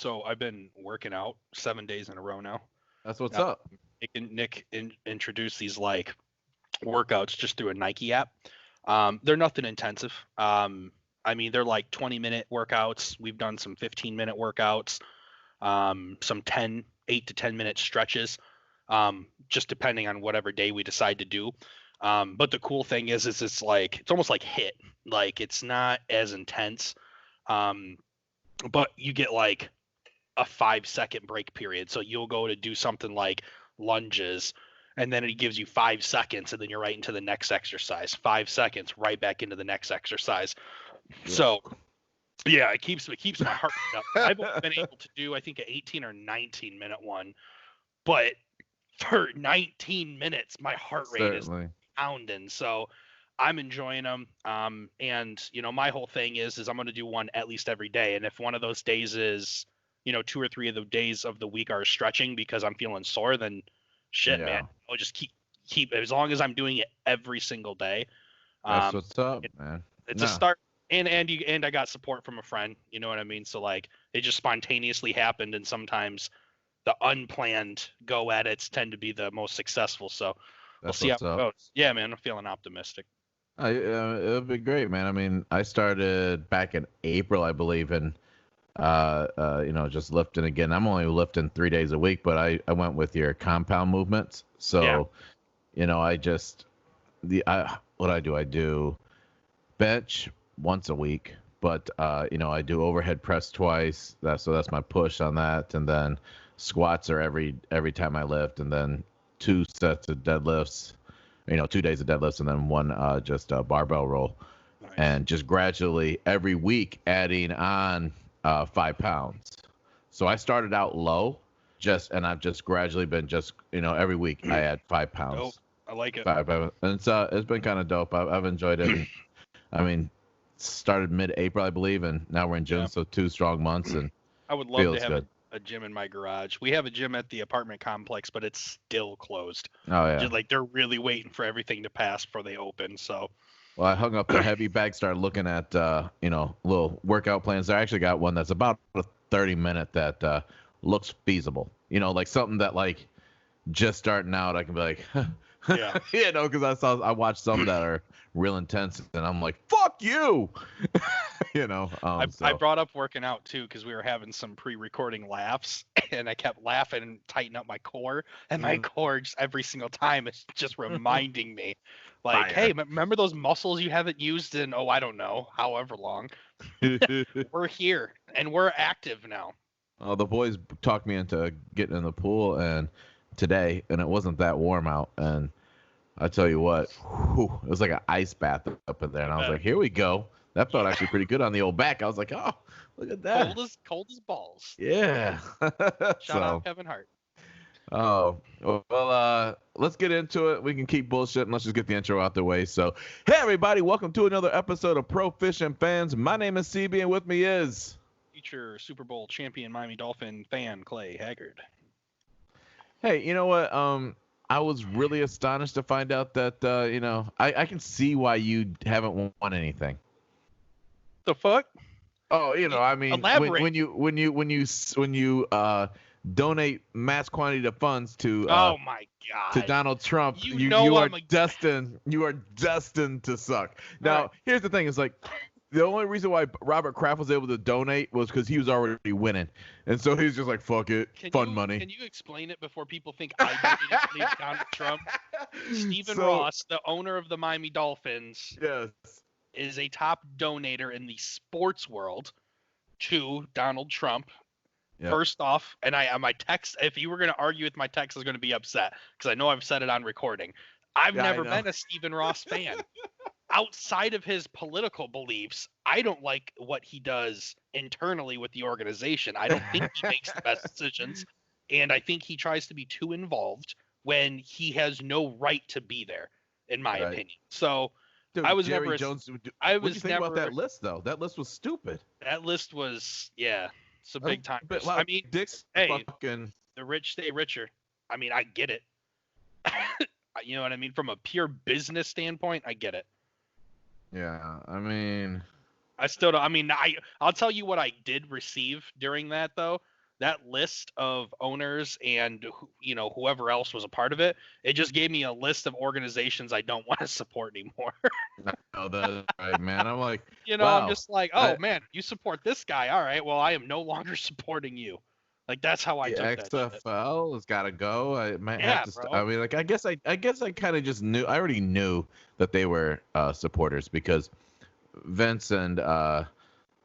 So I've been working out 7 days in a row now. That's what's up. Nick introduced these like workouts just through a Nike app. They're nothing intensive. I mean, they're like 20-minute workouts. We've done some 15-minute workouts, some 8 to 10-minute stretches, just depending on whatever day we decide to do. But the cool thing is it's like, it's almost like HIIT. Like, it's not as intense, but you get like a 5-second break period. So you'll go to do something like lunges, and then it gives you 5 seconds, and then you're right into the next exercise. 5 seconds, right back into the next exercise. Yeah. So yeah, it keeps my heart rate up. I've only been able to do, I think, an 18 or 19-minute one, but for 19 minutes, my heart rate is pounding. So I'm enjoying them. And my whole thing is I'm going to do one at least every day. And if one of those days is, 2 or 3 of the days of the week are stretching because I'm feeling sore, then shit, man, I'll just keep as long as I'm doing it every single day. That's what's up, man. It's a start. And I got support from a friend, you know what I mean? So like it just spontaneously happened, and sometimes the unplanned go at it's tend to be the most successful. So we'll see how it goes. Yeah, man, I'm feeling optimistic. It'll be great, man. I mean, I started back in April, I believe, and just lifting again. I'm only lifting 3 days a week, but I went with your compound movements. So, I just what I do, I do bench once a week, but I do overhead press twice. So that's my push on that, and then squats are every time I lift, and then 2 sets of deadlifts. 2 days of deadlifts, and then one just barbell roll, nice. And just gradually every week adding on 5 pounds. So I started out low, and I've just gradually been every week I add 5 pounds. Dope. I like it. 5 pounds. And it's been kind of dope. I've enjoyed it. I mean, started mid-April, I believe, and now we're in June, so 2 strong months, and I would love to have a gym in my garage. We have a gym at the apartment complex, but it's still closed. Oh yeah, just like they're really waiting for everything to pass before they open. So, well, I hung up the heavy bag, started looking at little workout plans. I actually got one that's about a 30-minute that looks feasible. Like something that like just starting out, I can be like, yeah, because I watched some that are real intense, and I'm like, fuck you. I brought up working out too because we were having some pre-recording laughs, and I kept laughing and tightening up my core, and my core just every single time it's just reminding me, like, Fire. Hey, remember those muscles you haven't used in I don't know, however long. We're here and we're active now. The boys talked me into getting in the pool today, and it wasn't that warm out, and I tell you what, it was like an ice bath up in there, and I was like, here we go. That felt actually pretty good on the old back. I was like, oh, look at that. Cold as balls. Yeah. Shout out Kevin Hart. Oh, well, let's get into it. We can keep bullshitting. Let's just get the intro out the way. So, hey, everybody, welcome to another episode of Pro Fishing Fans. My name is CB, and with me is future Super Bowl champion Miami Dolphin fan Clay Haggard. Hey, you know what? I was really astonished to find out that I can see why you haven't won anything. The fuck? Oh, I mean, when you donate mass quantity of funds to oh my god, to Donald Trump, you are destined to suck. Now, here's the thing: is like the only reason why Robert Kraft was able to donate was because he was already winning, and so he's just like, fuck it, money. Can you explain it before people think I donated to Donald Trump? Stephen Ross, the owner of the Miami Dolphins, yes, is a top donator in the sports world to Donald Trump. Yep. First off, and my text, if you were going to argue with my text, I was going to be upset because I know I've said it on recording. I've never been a Stephen Ross fan. Outside of his political beliefs, I don't like what he does internally with the organization. I don't think he makes the best decisions, and I think he tries to be too involved when he has no right to be there, in my opinion. So, dude, I was Jerry never. Jones, what do you think about that list, though? That list was stupid. That list was, it's a big time. Well, I mean, Dick's fucking... the rich stay richer. I mean, I get it. You know what I mean? From a pure business standpoint, I get it. Yeah, I mean, I still don't. I mean, I'll tell you what I did receive during that though. That list of owners and whoever else was a part of it, it just gave me a list of organizations I don't want to support anymore. Oh, that's right, man. I'm like, I'm wow. just like, oh man, you support this guy. All right, well, I am no longer supporting you. Like that's how I The took that shit. XFL has got to go. I might Yeah, have to. bro. I mean, like, I guess I kind of just knew. I already knew that they were supporters because Vince and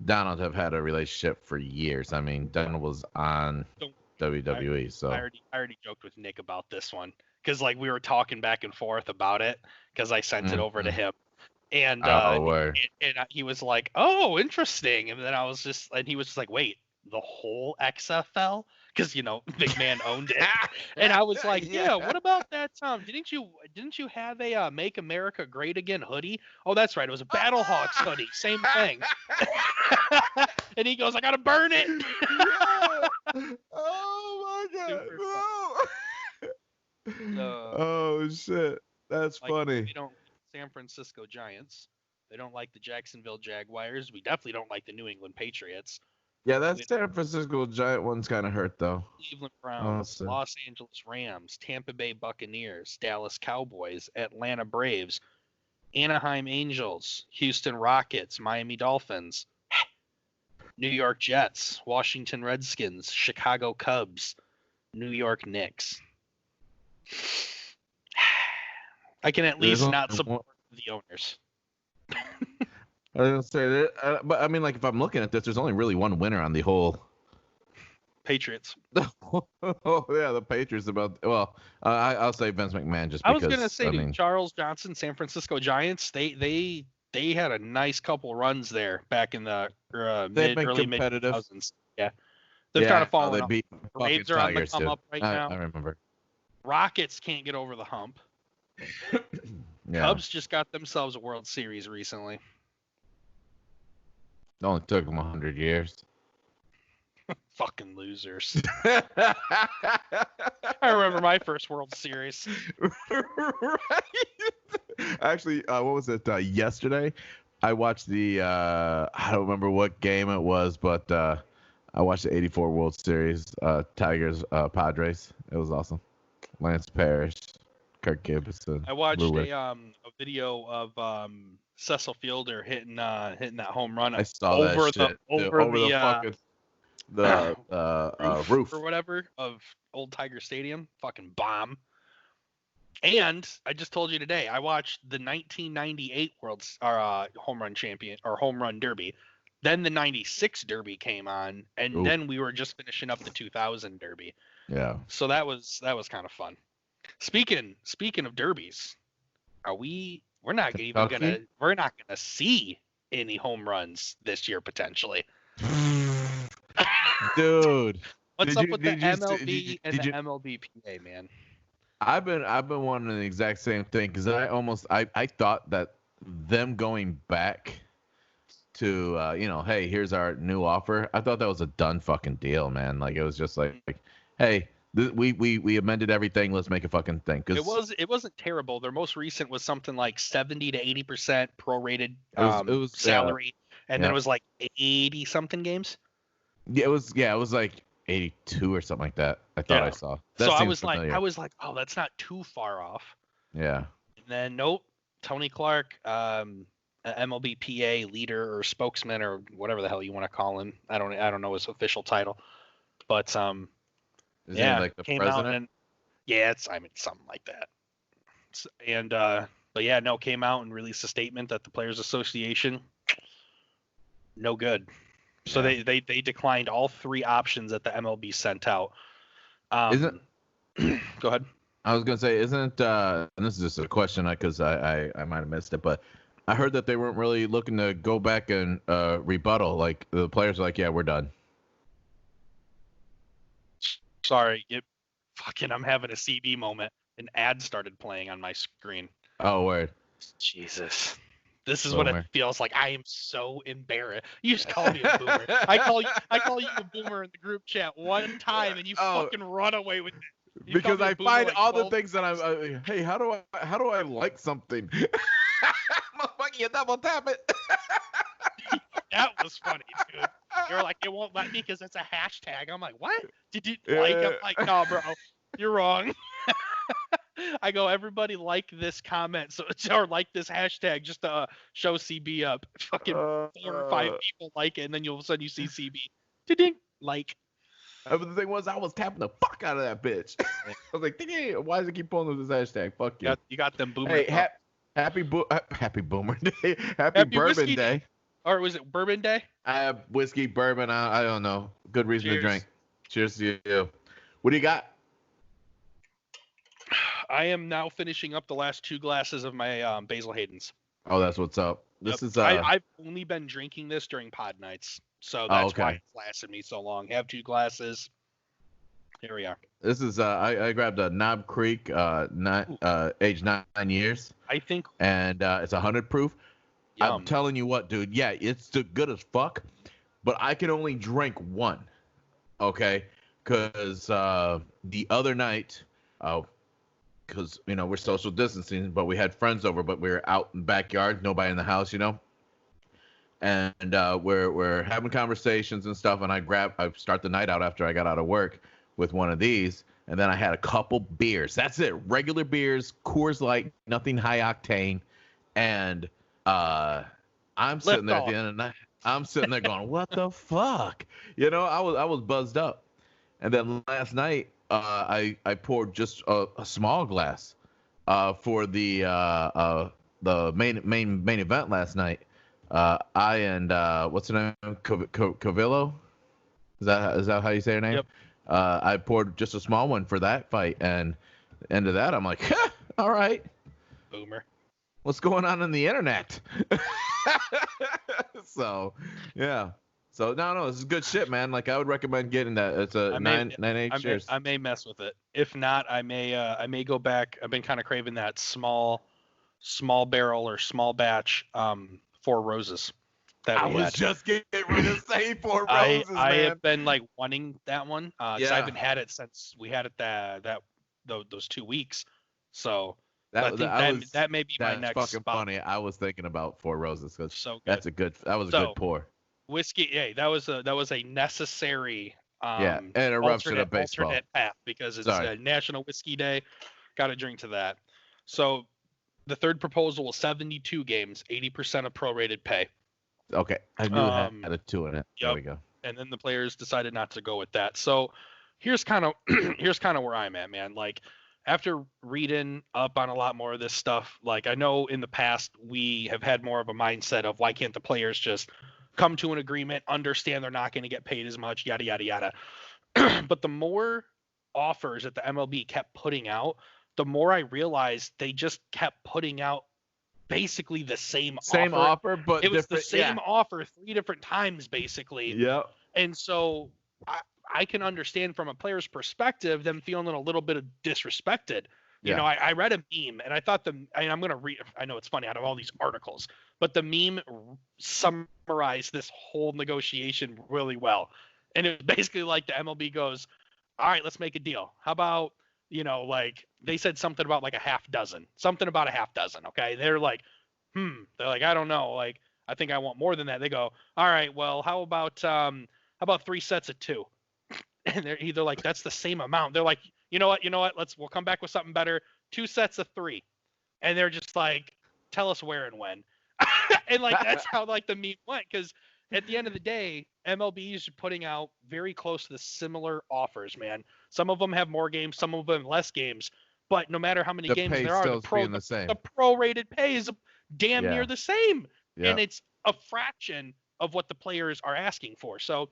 Donald have had a relationship for years. I mean, Donald was on WWE, so I already joked with Nick about this one because like we were talking back and forth about it because I sent it over to him. And he was like, "Oh, interesting." And then he was just like, "Wait, the whole XFL?" Because Big Man owned it. And I was like, "Yeah, what about that? Didn't you have a Make America Great Again hoodie? Oh, that's right, it was a Battlehawks hoodie, same thing." And he goes, "I gotta burn it." Oh my god! No. Uh, Oh shit, that's funny. We don't San Francisco Giants. They don't like the Jacksonville Jaguars. We definitely don't like the New England Patriots. Yeah, that San Francisco Giant one's kind of hurt though. Cleveland Browns, Los Angeles Rams, Tampa Bay Buccaneers, Dallas Cowboys, Atlanta Braves, Anaheim Angels, Houston Rockets, Miami Dolphins, New York Jets, Washington Redskins, Chicago Cubs, New York Knicks. I can at least not support the owners. I was gonna say that, but I mean, like, if I'm looking at this, there's only really one winner on the whole. Patriots. Oh yeah, the Patriots. I'll say Vince McMahon just because. I was gonna say, Charles Johnson, San Francisco Giants. They had a nice couple runs there back in the early mid 2000s. Yeah, they're kind of falling up. Braves are on the come up right now. I remember. Rockets can't get over the hump. Yeah. Cubs just got themselves a World Series recently. It only took them 100 years. Fucking losers. I remember my first World Series. Right. Actually, what was it? Yesterday, I watched the. I don't remember what game it was, but I watched the '84 World Series. Tigers, Padres. It was awesome. Lance Parrish, Kirk Gibson. I watched a video of Cecil Fielder hitting that home run. I saw over that shit. The roof or whatever of Old Tiger Stadium. Fucking bomb. And I just told you today, I watched the 1998 home run champion or home run derby. Then the 96 derby came on, and then we were just finishing up the 2000 derby. Yeah. So that was kind of fun. Speaking of derbies, we're not gonna see any home runs this year potentially. Dude, what's up with the MLB and the MLBPA, man? I've been wondering the exact same thing because I thought that them going back to hey, here's our new offer. I thought that was a done fucking deal, man. Like it was just like hey, we amended everything. Let's make a fucking thing. It wasn't terrible. Their most recent was something like 70 to 80% prorated salary, and then it was like 80 something games. Yeah, it was like 82 or something like that. I thought I saw. So I was like, oh, that's not too far off. Yeah. And then nope, Tony Clark, MLBPA leader or spokesman or whatever the hell you want to call him. I don't know his official title, but Is he like the came president? out and something like that. And but yeah, no, came out and released a statement that the Players Association no good. So they declined all three options that the MLB sent out. Isn't go ahead. I was gonna say, isn't and this is just a question because I might have missed it, but I heard that they weren't really looking to go back and rebuttal. Like the players are like, yeah, we're done. Sorry, I'm having a CB moment. An ad started playing on my screen. Oh, word. Jesus. This is what it feels like. I am so embarrassed. You just call me a boomer. I call you a boomer in the group chat one time, and you fucking run away with it. Because I find all the things that I'm. Hey, how do I like something? Motherfucker, you double tap it. That was funny, dude. You're like, it won't let me because it's a hashtag. I'm like, what? Did you like? I'm like, no, bro, you're wrong. I go, everybody like this comment, or like this hashtag just to show CB up. Fucking 4 or 5 people like it, and then all of a sudden you see CB. Ding, like. But the thing was, I was tapping the fuck out of that bitch. I was like, why does it keep pulling with this hashtag? Fuck you. You got them boomer. Hey, happy Boomer Day. Happy Bourbon Day. Or was it Bourbon Day? I have whiskey, bourbon. I don't know. Good reason to drink. Cheers to you. What do you got? I am now finishing up the last 2 glasses of my Basil Hayden's. Oh, that's what's up. This is. I've only been drinking this during pod nights, so that's why it's lasted me so long. Have 2 glasses. Here we are. This is. I grabbed a Knob Creek, age 9 years. I think. And it's 100 proof. Yum. I'm telling you what, dude. Yeah, it's good as fuck, but I can only drink one. Okay, because the other night, because we're social distancing, but we had friends over, but we were out in the backyard, nobody in the house, and we're having conversations and stuff, and I start the night out after I got out of work with one of these, and then I had a couple beers. That's it, regular beers, Coors Light, nothing high octane, and I'm sitting there at the end of the night. I'm sitting there going, what the fuck? I was buzzed up. And then last night, I poured just a small glass for the main event last night. I and what's her name? Cavillo? Is that how you say her name? Yep. I poured just a small one for that fight, and end of that, I'm like, all right. Boomer. What's going on the internet? So, yeah. So, no, this is good shit, man. Like, I would recommend getting that. It's a 9.8 shares. I may mess with it. If not, I may go back. I've been kind of craving that small barrel or small batch 4 Roses. I was just getting ready to say 4 Roses, man. I have been like wanting that one. I haven't had it since we had it those 2 weeks. So I think that may be my next fucking spot. Funny. I was thinking about 4 Roses because so that was a good pour. Whiskey, yeah, that was a necessary and eruption of baseball alternate path because it's a National Whiskey Day. Got to drink to that. So the third proposal was 72 games, 80% of prorated pay. Okay, I knew it had a 2 in it. Yep. There we go. And then the players decided not to go with that. So here's kind of where I'm at, man. Like, after reading up on a lot more of this stuff, like, I know in the past we have had more of a mindset of why can't the players just come to an agreement, understand they're not going to get paid as much, yada, yada, yada. But the more offers that the MLB kept putting out, the more I realized they just kept putting out basically the same offer, but it was the same offer 3 different times, basically. Yeah. And so I can understand from a player's perspective them feeling a little bit of disrespected. You know, I read a meme and I thought I'm going to read, I know it's funny out of all these articles, but the meme summarized this whole negotiation really well. And it was basically like the MLB goes, all right, let's make a deal. How about, like they said something about like something about a half dozen. Okay. They're like, I don't know. Like, I think I want more than that. They go, all right, well, how about 3 sets of 2? And they're either like, that's the same amount. They're like, you know what? We'll come back with something better. 2 sets of 3. And they're just like, tell us where and when. And like, that's how like the meme went. Cause at the end of the day, MLB is putting out very close to the similar offers, man. Some of them have more games, some of them less games, but no matter how many games there are, the prorated pay is damn near the same. Yeah. And it's a fraction of what the players are asking for. So,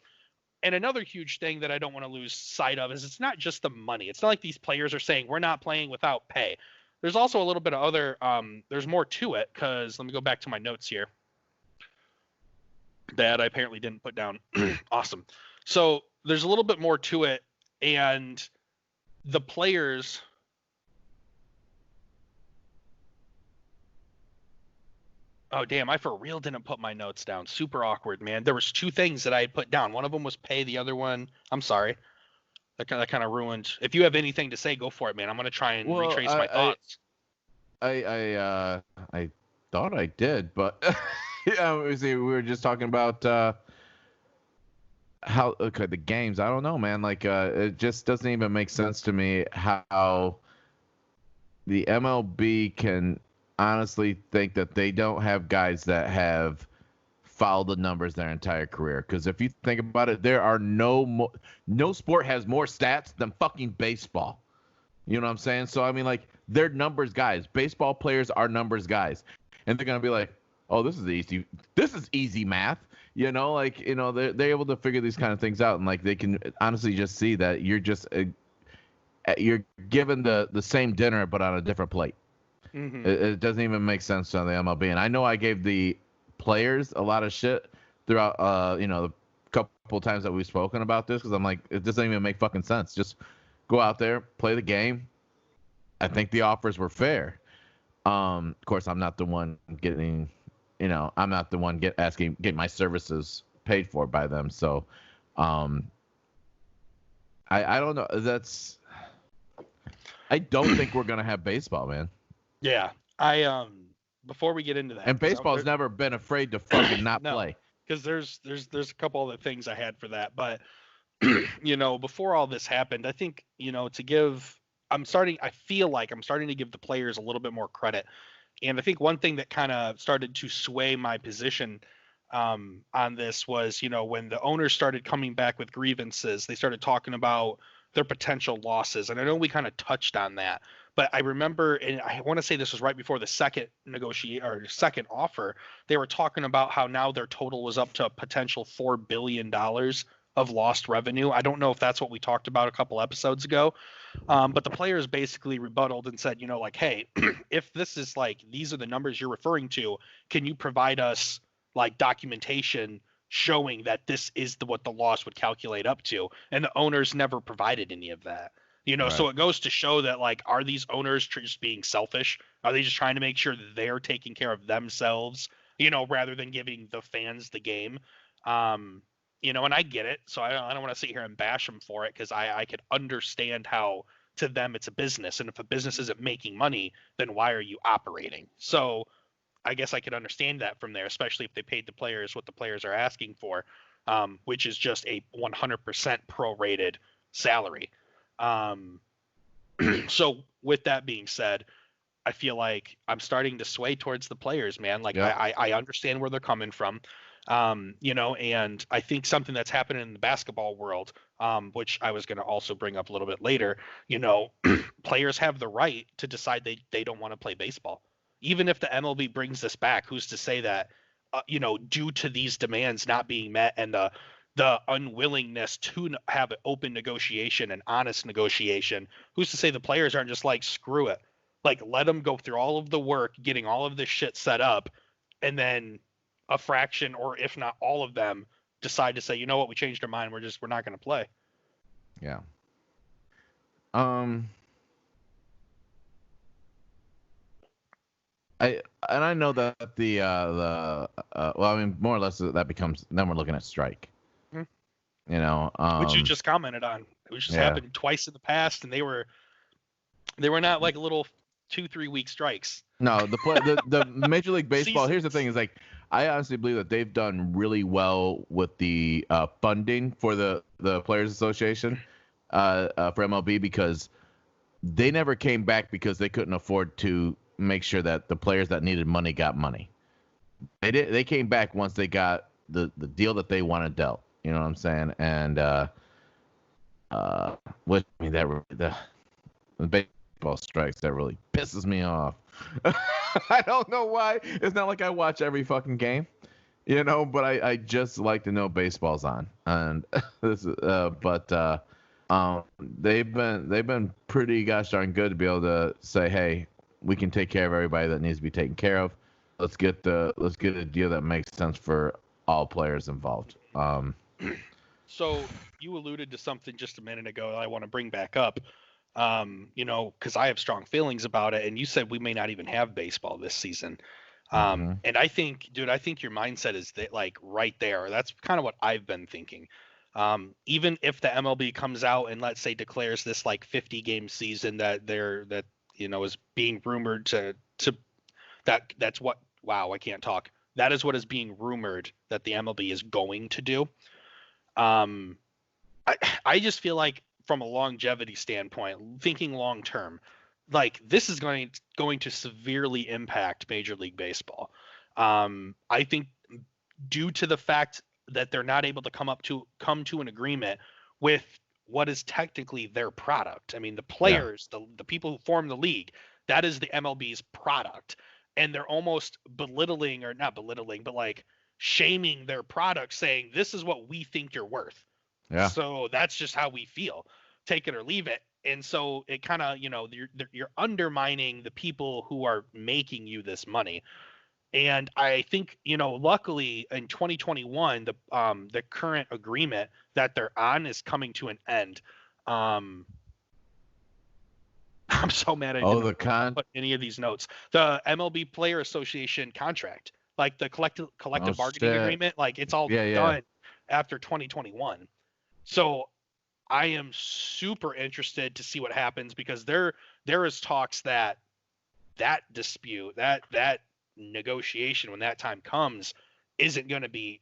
and another huge thing that I don't want to lose sight of is it's not just the money. It's not like these players are saying we're not playing without pay. There's also a little bit of other, there's more to it, because let me go back to my notes here that I apparently didn't put down. Awesome. So there's a little bit more to it, and the players, oh damn, I for real didn't put my notes down. Super awkward, man. There was 2 things that I had put down. One of them was pay, the other one, I'm sorry. That kind of ruined. If you have anything to say, go for it, man. I'm gonna try and retrace my thoughts. I thought I did, but Yeah, we were just talking about how the games. I don't know, man. Like, it just doesn't even make sense to me how the MLB can honestly think that they don't have guys that have followed the numbers their entire career. Because if you think about it, there are no sport has more stats than fucking baseball. You know what I'm saying? So I mean, like, they're numbers guys. Baseball players are numbers guys, and they're gonna be like, "Oh, this is easy. This is easy math." Like, they're able to figure these kind of things out, and like they can honestly just see that you're given the same dinner but on a different plate. Mm-hmm. It doesn't even make sense on the MLB. And I know I gave the players a lot of shit throughout, the couple times that we've spoken about this, because I'm like, it doesn't even make fucking sense. Just go out there, play the game. I think the offers were fair. Of course, I'm not the one getting, I'm not the one getting my services paid for by them. So, I don't know. I don't think we're gonna have baseball, man. Yeah, before we get into that, And baseball's never been afraid to fucking not no, play. because there's a couple other things I had for that, but before all this happened, I think I feel like I'm starting to give the players a little bit more credit, and I think one thing that kind of started to sway my position on this was when the owners started coming back with grievances, they started talking about their potential losses, and I know we kind of touched on that. But I remember, and I want to say this was right before the second second offer, they were talking about how now their total was up to a potential $4 billion of lost revenue. I don't know if that's what we talked about a couple episodes ago, but the players basically rebutted and said, like, hey, if this is like these are the numbers you're referring to, can you provide us like documentation showing that this is what the loss would calculate up to? And the owners never provided any of that. So Right. it goes to show that, like, are these owners just being selfish? Are they just trying to make sure that they're taking care of themselves, rather than giving the fans the game? And I get it. So I don't want to sit here and bash them for it, because I could understand how to them it's a business. And if a business isn't making money, then why are you operating? So I guess I could understand that from there, especially if they paid the players what the players are asking for, which is just a 100% prorated salary. Um, so with that being said, I feel like I'm starting to sway towards the players, man. Like, Yep. I understand where they're coming from, and I think something that's happening in the basketball world, which I was going to also bring up a little bit later, players have the right to decide they don't want to play baseball. Even if the MLB brings this back, who's to say that, due to these demands not being met and the unwillingness to have an open negotiation and honest negotiation, who's to say the players aren't just like, screw it, like, let them go through all of the work getting all of this shit set up, and then a fraction, or if not all of them, decide to say, you know what, we changed our mind, we're not going to play. Yeah. I know that well, I mean, more or less that becomes, then we're looking at strike. Mhm. Which you Um, just commented on. It was just yeah. happened twice in the past, and they were not like little 2-3 week strikes. No, the Major League Baseball. Here's the Seasons. thing: is like, I honestly believe that they've done really well with the funding for the Players Association for MLB, because they never came back because they couldn't afford to make sure that the players that needed money got money. They came back once they got the deal that they wanted dealt. You know what I'm saying? And what I mean, the baseball strikes, that really pisses me off. I don't know why. It's not like I watch every fucking game, but I just like to know baseball's on. And this is, they've been pretty gosh darn good to be able to say, hey, we can take care of everybody that needs to be taken care of. Let's get a deal that makes sense for all players involved. So you alluded to something just a minute ago that I want to bring back up, because I have strong feelings about it, and you said we may not even have baseball this season. Mhm. And I think, dude, I think your mindset is that, like, right there. That's kind of what I've been thinking. Even if the MLB comes out and, let's say, declares this like 50 game season that is being rumored to that's what, wow, I can't talk. That is what is being rumored that the MLB is going to do. I just feel like from a longevity standpoint, thinking long term, like this is going to severely impact Major League Baseball. I think due to the fact that they're not able to come to an agreement with what is technically their product. I mean, the players, the people who form the league, that is the MLB's product. And they're almost belittling, or not belittling, but like shaming their product, saying this is what we think you're worth. Yeah. So that's just how we feel. Take it or leave it. And so it kind of, you're undermining the people who are making you this money. And I think, luckily in 2021, the current agreement that they're on is coming to an end. I'm so mad I didn't put any of these notes. The MLB Player Association contract, like the collective bargaining agreement, like it's all done after 2021. So I am super interested to see what happens, because there is talks that dispute, that negotiation, when that time comes, isn't going to be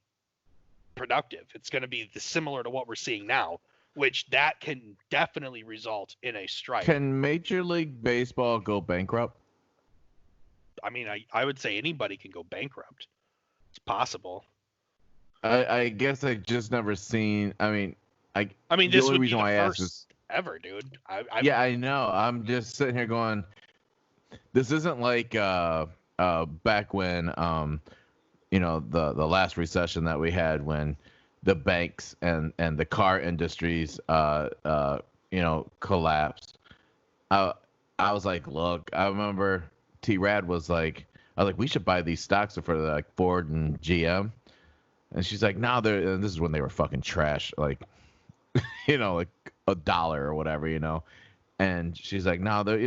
productive. It's going to be similar to what we're seeing now, which that can definitely result in a strike. Can Major League Baseball go bankrupt? I mean, I would say anybody can go bankrupt. It's possible. I guess I just never seen. I mean, this would be the first ever, dude. I know. I'm just sitting here going, this isn't like back when the last recession that we had, when the banks and the car industries collapsed. I was like, look, I remember T-Rad was like, we should buy these stocks for like Ford and GM. And she's like, no, and this is when they were fucking trash, like, like $1 or whatever, And she's like, no, they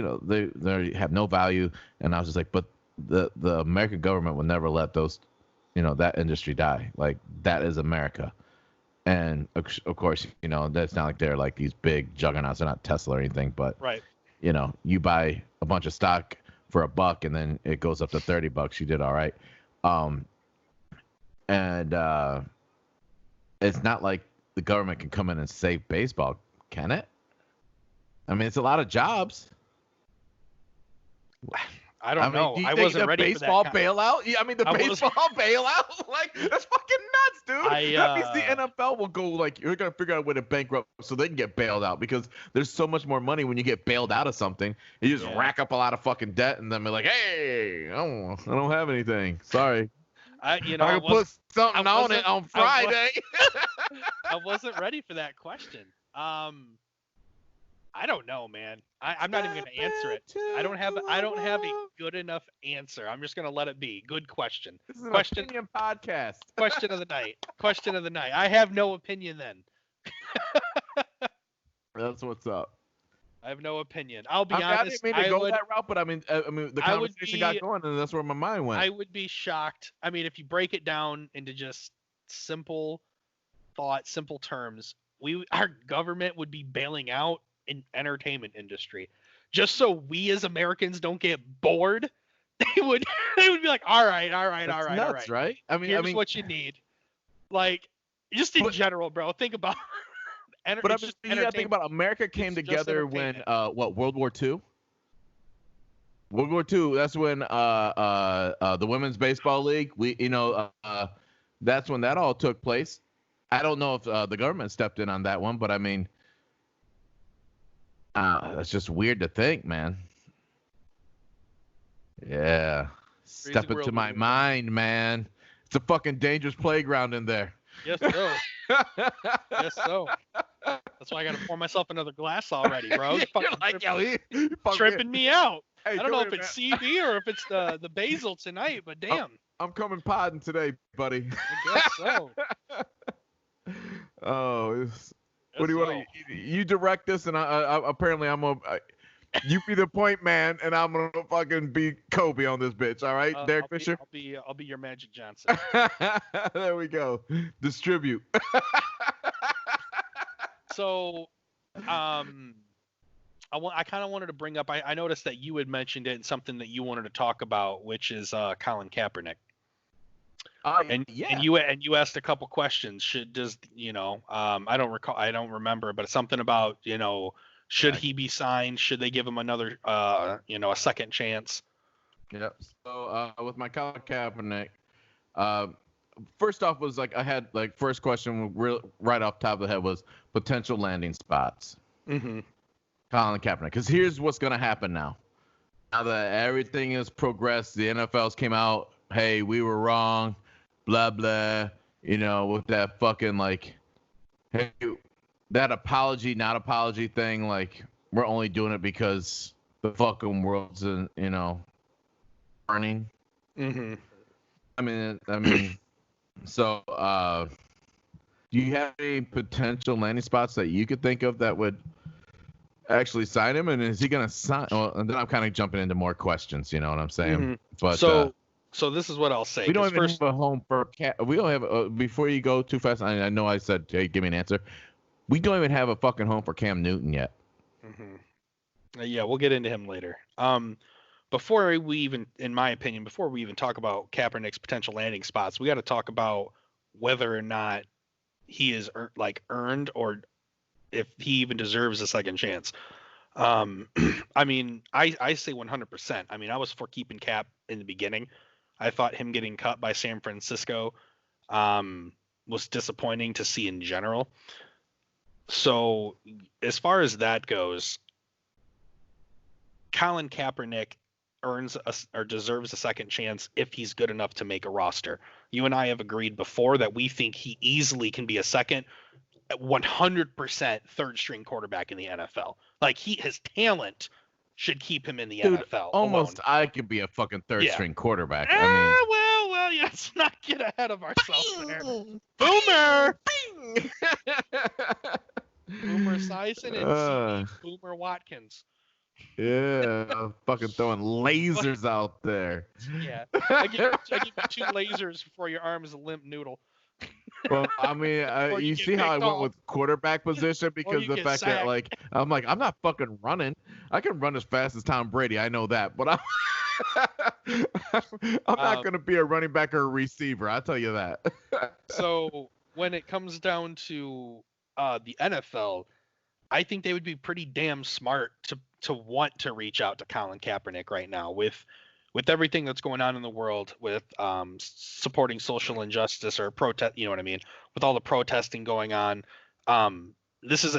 have no value. And I was just like, but the American government will never let those, that industry die. Like, that is America. And of course, that's not like they're like these big juggernauts. They're not Tesla or anything, but right. You buy a bunch of stock for $1 and then it goes up to $30. You did all right. And it's not like the government can come in and save baseball, can it? I mean, it's a lot of jobs. I don't know. I wasn't ready baseball for that bailout. Yeah, I mean, the baseball bailout, like, that's fucking nuts, dude. That means the NFL will go, like, you're gonna figure out a way to bankrupt so they can get bailed out, because there's so much more money when you get bailed out of something. You just rack up a lot of fucking debt and then be like, hey, I don't have anything. Sorry. I can put something on it on Friday. I wasn't ready for that question. I don't know, man. I'm not even going to answer it. I don't have a good enough answer. I'm just going to let it be. Good question. This is an opinion podcast. Question of the night. Question of the night. I have no opinion then. That's what's up. I have no opinion. I'll be honest. I didn't mean to go that route, but I mean, the conversation got going, and that's where my mind went. I would be shocked. I mean, if you break it down into just simple thought, simple terms, our government would be bailing out in entertainment industry, just so we as Americans don't get bored. They would be like, all right. Nuts, right? I mean, here's what you need. Like, just in general, bro. Think about. But I mean, you gotta think about America came together when World War II. World War II. That's when the Women's Baseball League. That's when that all took place. I don't know if the government stepped in on that one, but I mean, that's just weird to think, man. Yeah, step into my mind, man. It's a fucking dangerous playground in there. Yes, so. Yes, so. That's why I gotta pour myself another glass already, bro. You're like, yo, tripping me out. Hey, I don't know if it's CB or if it's the basil tonight, but damn. I'm coming podding today, buddy. I guess so. What do you want to? You direct this, and I apparently I'm a. You be the point man, and I'm gonna fucking be Kobe on this bitch. All right, Derek Fisher. I'll be your Magic Johnson. There we go. Distribute. So, I kind of wanted to bring up. I noticed that you had mentioned it and something that you wanted to talk about, which is Colin Kaepernick. And Yeah. you asked a couple questions. I don't recall, I don't remember, but something about, should he be signed? Should they give him another a second chance? Yep. So with my Colin Kaepernick, uh, first off was like I had like first question right off the top of the head was potential landing spots. Mm-hmm. Colin Kaepernick, because here's what's gonna happen now. Now that everything has progressed, the NFL's came out. Hey, we were wrong. Blah blah. With that fucking like, hey, that apology, not apology thing. Like we're only doing it because the fucking world's burning. Mm-hmm. I mean, so do you have any potential landing spots that you could think of that would actually sign him? And is he going to sign? Well, and then I'm kind of jumping into more questions. You know what I'm saying? Mm-hmm. But so this is what I'll say. we don't even have a home for we don't have before you go too fast. I know I said, hey, give me an answer. We don't even have a fucking home for Cam Newton yet. Mm-hmm. Yeah, we'll get into him later. Before we even, in my opinion, before we even talk about Kaepernick's potential landing spots, we got to talk about whether or not he is earned, or if he even deserves a second chance. I mean, I say 100%. I mean, I was for keeping Cap in the beginning. I thought him getting cut by San Francisco was disappointing to see in general. So as far as that goes, Colin Kaepernick earns or deserves a second chance if he's good enough to make a roster. You and I have agreed before that we think he easily can be a second, 100% third string quarterback in the NFL. Like his talent should keep him in the NFL. Almost alone. I could be a fucking third string quarterback. Well, let's not get ahead of ourselves there. Boomer! Boomer Sison and Boomer Watkins. Yeah, fucking throwing lasers out there. Yeah, I give you 2 lasers before your arm is a limp noodle. Well, I mean, you see how I went with quarterback position because the fact that I'm not fucking running. I can run as fast as Tom Brady. I know that, but I'm not going to be a running back or a receiver. I'll tell you that. So when it comes down to the NFL, I think they would be pretty damn smart to want to reach out to Colin Kaepernick right now with everything that's going on in the world with supporting social injustice or protest, you know what I mean? With all the protesting going on, this is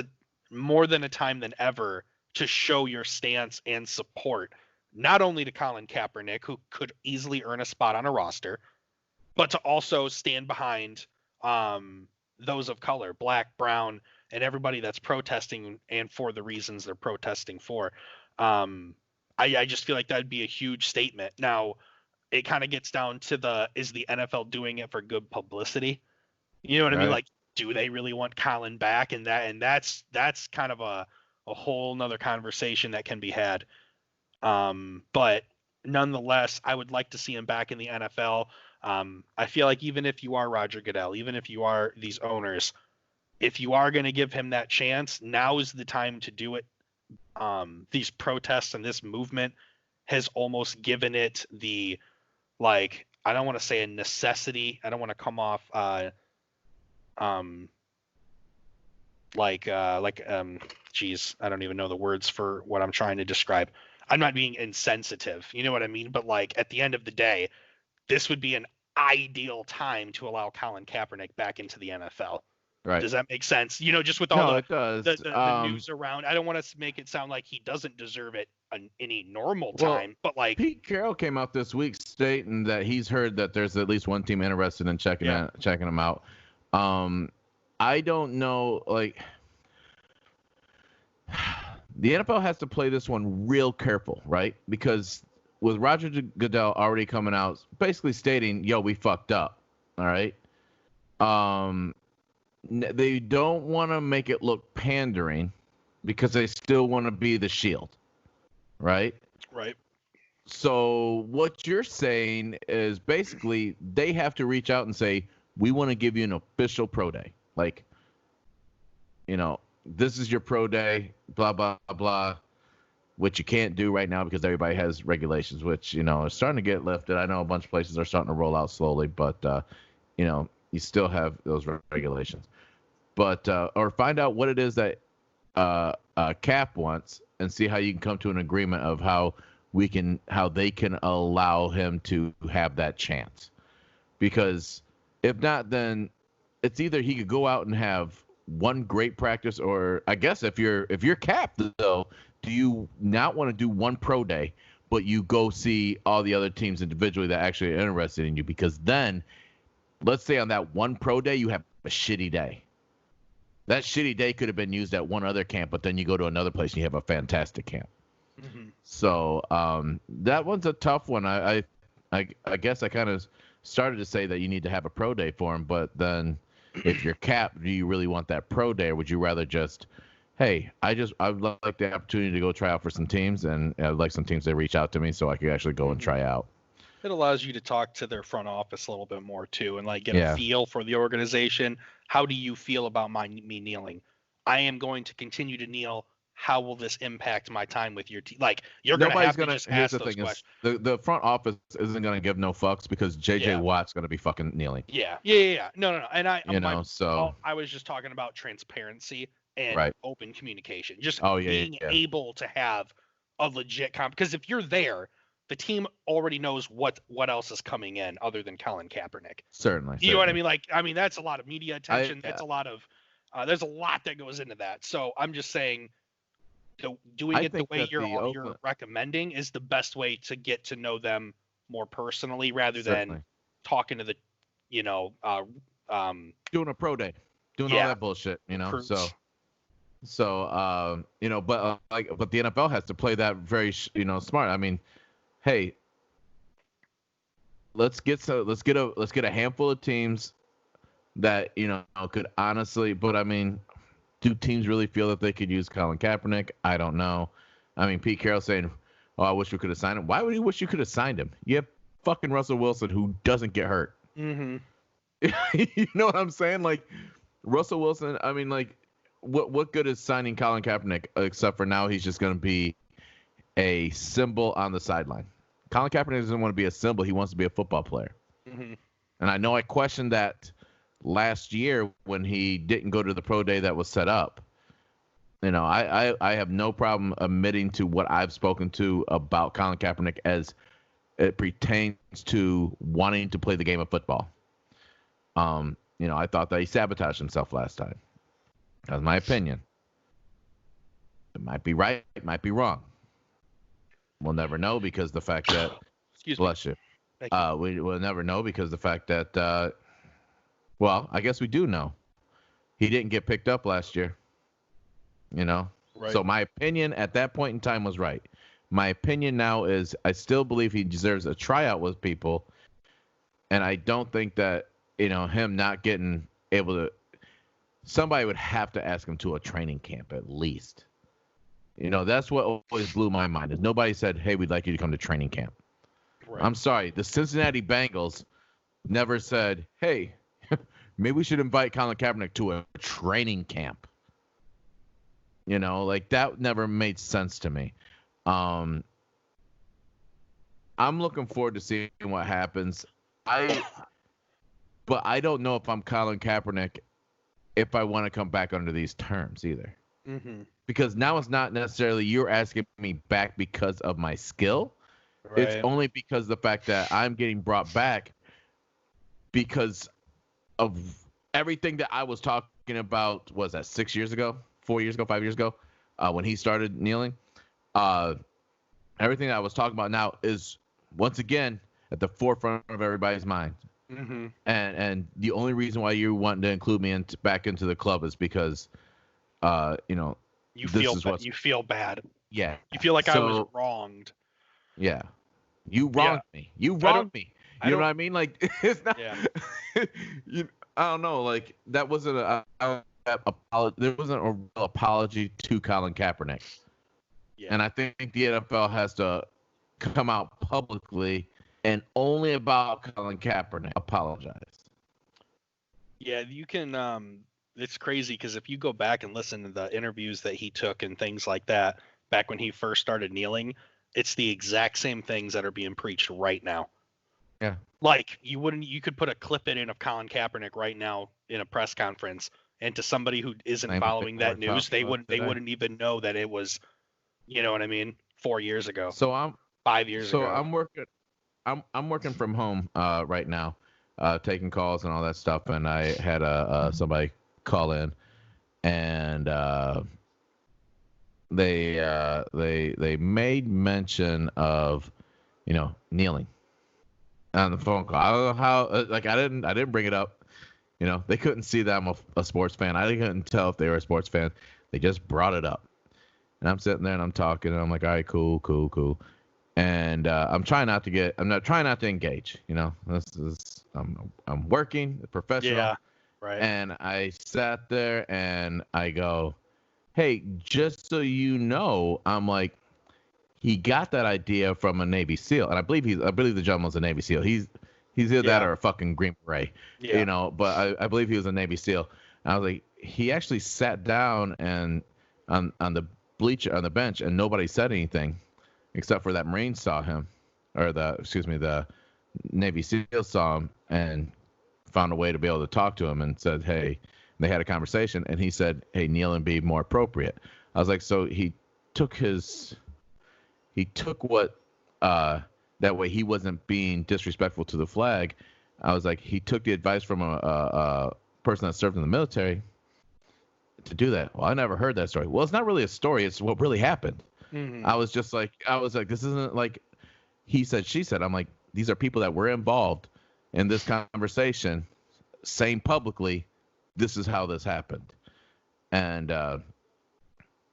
more than a time than ever to show your stance and support, not only to Colin Kaepernick, who could easily earn a spot on a roster, but to also stand behind those of color, black, brown, and everybody that's protesting and for the reasons they're protesting for. I just feel like that'd be a huge statement. Now, it kind of gets down to is the NFL doing it for good publicity? You know what I mean? Like, do they really want Colin back? And that's kind of a whole nother conversation that can be had. But nonetheless, I would like to see him back in the NFL. I feel like even if you are Roger Goodell, even if you are these owners, if you are going to give him that chance, now is the time to do it. These protests and this movement has almost given it the, I don't want to say a necessity. I don't want to come off geez, I don't even know the words for what I'm trying to describe. I'm not being insensitive, you know what I mean? But at the end of the day, this would be an ideal time to allow Colin Kaepernick back into the NFL. Right. Does that make sense? Just with all the news around. I don't want to make it sound like he doesn't deserve it in any normal time, but Pete Carroll came out this week stating that he's heard that there's at least one team interested in checking him out. I don't know, the NFL has to play this one real careful, right? Because with Roger Goodell already coming out basically stating, yo, we fucked up, all right? They don't want to make it look pandering because they still want to be the shield, right? Right. So what you're saying is basically they have to reach out and say, we want to give you an official pro day. This is your pro day, blah, blah, blah. which you can't do right now because everybody has regulations, which, you know, is starting to get lifted. I know a bunch of places are starting to roll out slowly, but, you know, you still have those regulations. But, or find out what it is that Cap wants and see how you can come to an agreement of how they can allow him to have that chance. Because if not, then it's either he could go out and have one great practice, or I guess if you're Cap, though, do you not want to do one pro day, but you go see all the other teams individually that actually are interested in you? Because then, let's say on that one pro day, you have a shitty day. That shitty day could have been used at one other camp, but then you go to another place and you have a fantastic camp. Mm-hmm. So that one's a tough one. I guess I kind of started to say that you need to have a pro day for him, but then if you're Cap, do you really want that pro day, or would you rather just, hey, I'd like the opportunity to go try out for some teams, and I'd like some teams to reach out to me so I could actually go and try out. It allows you to talk to their front office a little bit more too, and like get a feel for the organization. How do you feel about me kneeling? I am going to continue to kneel. How will this impact my time with your team? Like, you're going to have to just ask those questions. The front office isn't going to give no fucks because J.J. Watt's going to be fucking kneeling. Yeah. No. And I was just talking about transparency and open communication. Just being able to have a legit because if you're there, the team already knows what else is coming in other than Colin Kaepernick. Certainly. You know what I mean? Like, that's a lot of media attention. That's a lot of there's a lot that goes into that. So I'm just saying, doing it the way you're recommending is the best way to get to know them more personally, rather than talking to the, doing a pro day, doing all that bullshit, recruits. So but the NFL has to play that very, smart. I mean, hey, let's get a handful of teams that could honestly, but I mean, do teams really feel that they could use Colin Kaepernick? I don't know. I mean, Pete Carroll saying, "Oh, I wish we could have signed him." Why would you wish you could have signed him? You have fucking Russell Wilson, who doesn't get hurt. Mm-hmm. You know what I'm saying? Like, Russell Wilson. I mean, like, what good is signing Colin Kaepernick except for now he's just going to be a symbol on the sideline? Colin Kaepernick doesn't want to be a symbol. He wants to be a football player. Mm-hmm. And I know I questioned that last year when he didn't go to the pro day that was set up. I have no problem admitting to what I've spoken to about Colin Kaepernick as it pertains to wanting to play the game of football. I thought that he sabotaged himself last time. That's my opinion. It might be right, it might be wrong. We'll never know because the fact that bless you. We'll never know because the fact that well, I guess we do know. He didn't get picked up last year. Right. So my opinion at that point in time was right. My opinion now is I still believe he deserves a tryout with people. And I don't think that, him not getting able to, somebody would have to ask him to a training camp at least. That's what always blew my mind is nobody said, "Hey, we'd like you to come to training camp." Right. I'm sorry. The Cincinnati Bengals never said, "Hey, maybe we should invite Colin Kaepernick to a training camp." Like that never made sense to me. I'm looking forward to seeing what happens. But I don't know if I'm Colin Kaepernick if I want to come back under these terms either. Mm-hmm. Because now it's not necessarily you're asking me back because of my skill. Right. It's only because the fact that I'm getting brought back because of everything that I was talking about, was that 6 years ago, 4 years ago, 5 years ago, when he started kneeling. Everything that I was talking about now is once again at the forefront of everybody's mind. Mm-hmm. And the only reason why you want to include me back into the club is because, you feel bad. Yeah. You feel like I was wronged. Yeah. You wronged me. You wronged me. You know what I mean? Like, it's not. Yeah. I don't know. Like, that wasn't there wasn't a real apology to Colin Kaepernick. Yeah. And I think the NFL has to come out publicly and only about Colin Kaepernick apologize. Yeah, you can. It's crazy because if you go back and listen to the interviews that he took and things like that, back when he first started kneeling, it's the exact same things that are being preached right now. Yeah. Like you could put a clip in of Colin Kaepernick right now in a press conference, and to somebody who isn't Same following thing that we're news, talking about they today. wouldn't even know that it was, you know what I mean, 4 years ago, So 5 years ago. I'm working from home right now, taking calls and all that stuff. And I had somebody call in, and they made mention of, kneeling on the phone call. I don't know how. Like I didn't bring it up. They couldn't see that I'm a sports fan. I couldn't tell if they were a sports fan. They just brought it up, and I'm sitting there and I'm talking, and I'm like, all right, cool. And I'm not trying not to engage. I'm working, professional. Yeah, right. And I sat there and I go, hey, just so you know, I'm like, he got that idea from a Navy SEAL, and I believe the gentleman's a Navy SEAL. He's either that or a fucking Green Beret, But I believe he was a Navy SEAL. And I was like, he actually sat down and on the bleacher on the bench, and nobody said anything, except for that Marine saw him, or the Navy SEAL saw him and found a way to be able to talk to him and said, hey. They had a conversation, and he said, hey, kneel and be more appropriate. I was like, so he took what, that way he wasn't being disrespectful to the flag. I was like, he took the advice from a person that served in the military to do that. Well, I never heard that story. Well, it's not really a story. It's what really happened. Mm-hmm. I was like, this isn't like he said, she said. I'm like, these are people that were involved in this conversation saying publicly, this is how this happened. And, and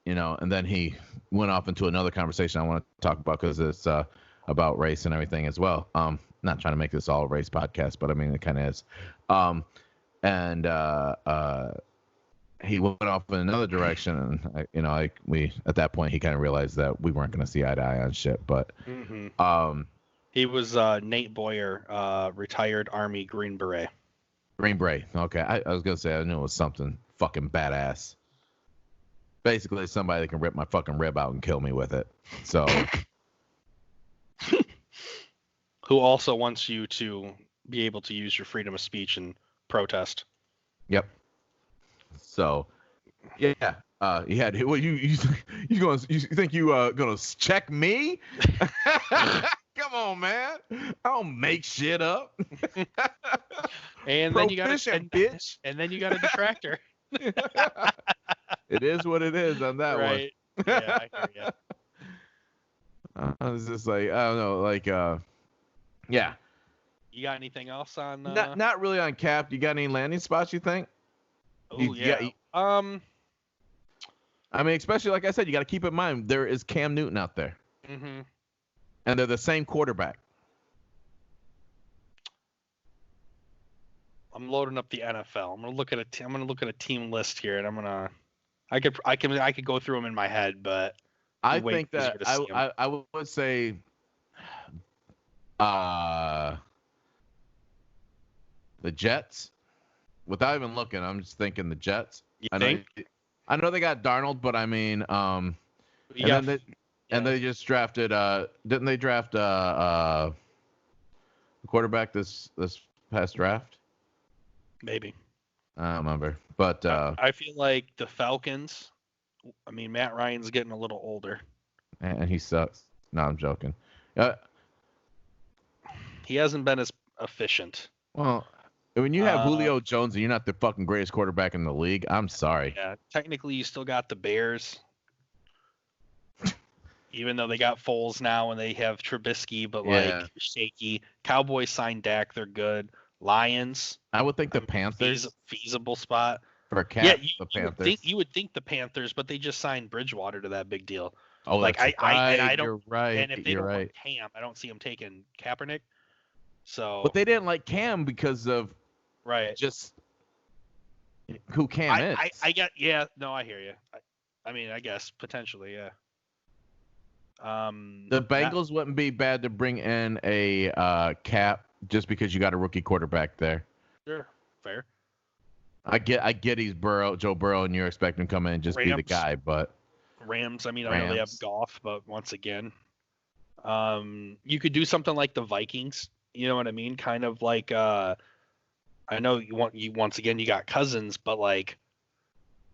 then he went off into another conversation I want to talk about because it's about race and everything as well. Not trying to make this all a race podcast, but I mean, it kind of is. He went off in another direction, and we at that point he kind of realized that we weren't going to see eye to eye on shit. But he was Nate Boyer, retired Army Green Beret. Green Beret. Okay, I was gonna say I knew it was something fucking badass. Basically, somebody that can rip my fucking rib out and kill me with it. So, who also wants you to be able to use your freedom of speech and protest. Yep. So, yeah. Yeah. Well, you think you gonna check me? Come on, man. I don't make shit up. And then you got bitch. And then you got a detractor. It is what it is on that one. Yeah, I hear you. I was just like, I don't know, like, yeah. You got anything else on? Not really on Cap. You got any landing spots? You think? Oh yeah. I mean, especially like I said, you got to keep in mind there is Cam Newton out there. Mm-hmm. And they're the same quarterback. I'm loading up the NFL. I'm gonna look at a team list here, and I could go through them in my head, but I think that I would say, the Jets. Without even looking, I'm just thinking the Jets. I know they got Darnold, but I mean, and they just drafted. Didn't they draft a quarterback this past draft? Maybe. I don't remember, but I feel like the Falcons. I mean, Matt Ryan's getting a little older, and he sucks. No, I'm joking. He hasn't been as efficient. Well, when you have Julio Jones and you're not the fucking greatest quarterback in the league, I'm sorry. Yeah, technically you still got the Bears. Even though they got Foles now and they have Trubisky, but like shaky. Cowboys signed Dak, they're good. Lions. I would think the Panthers. Feasible spot. For Cap, yeah, the Panthers. You would think the Panthers, but they just signed Bridgewater to that big deal. Oh, like that's I don't. You're right. And if they don't want Cam, I don't see them taking Kaepernick. So. But they didn't like Cam because of just who Cam is. I hear you. I mean, I guess potentially, yeah. The Bengals wouldn't be bad to bring in a Cap just because you got a rookie quarterback there. Sure, fair. I get he's Joe Burrow, and you're expecting him to come in and just be the guy, but Rams. I mean, I know they have Rams. golf, but once again, you could do something like the Vikings. You know what I mean? Kind of like I know you once again you got Cousins, but like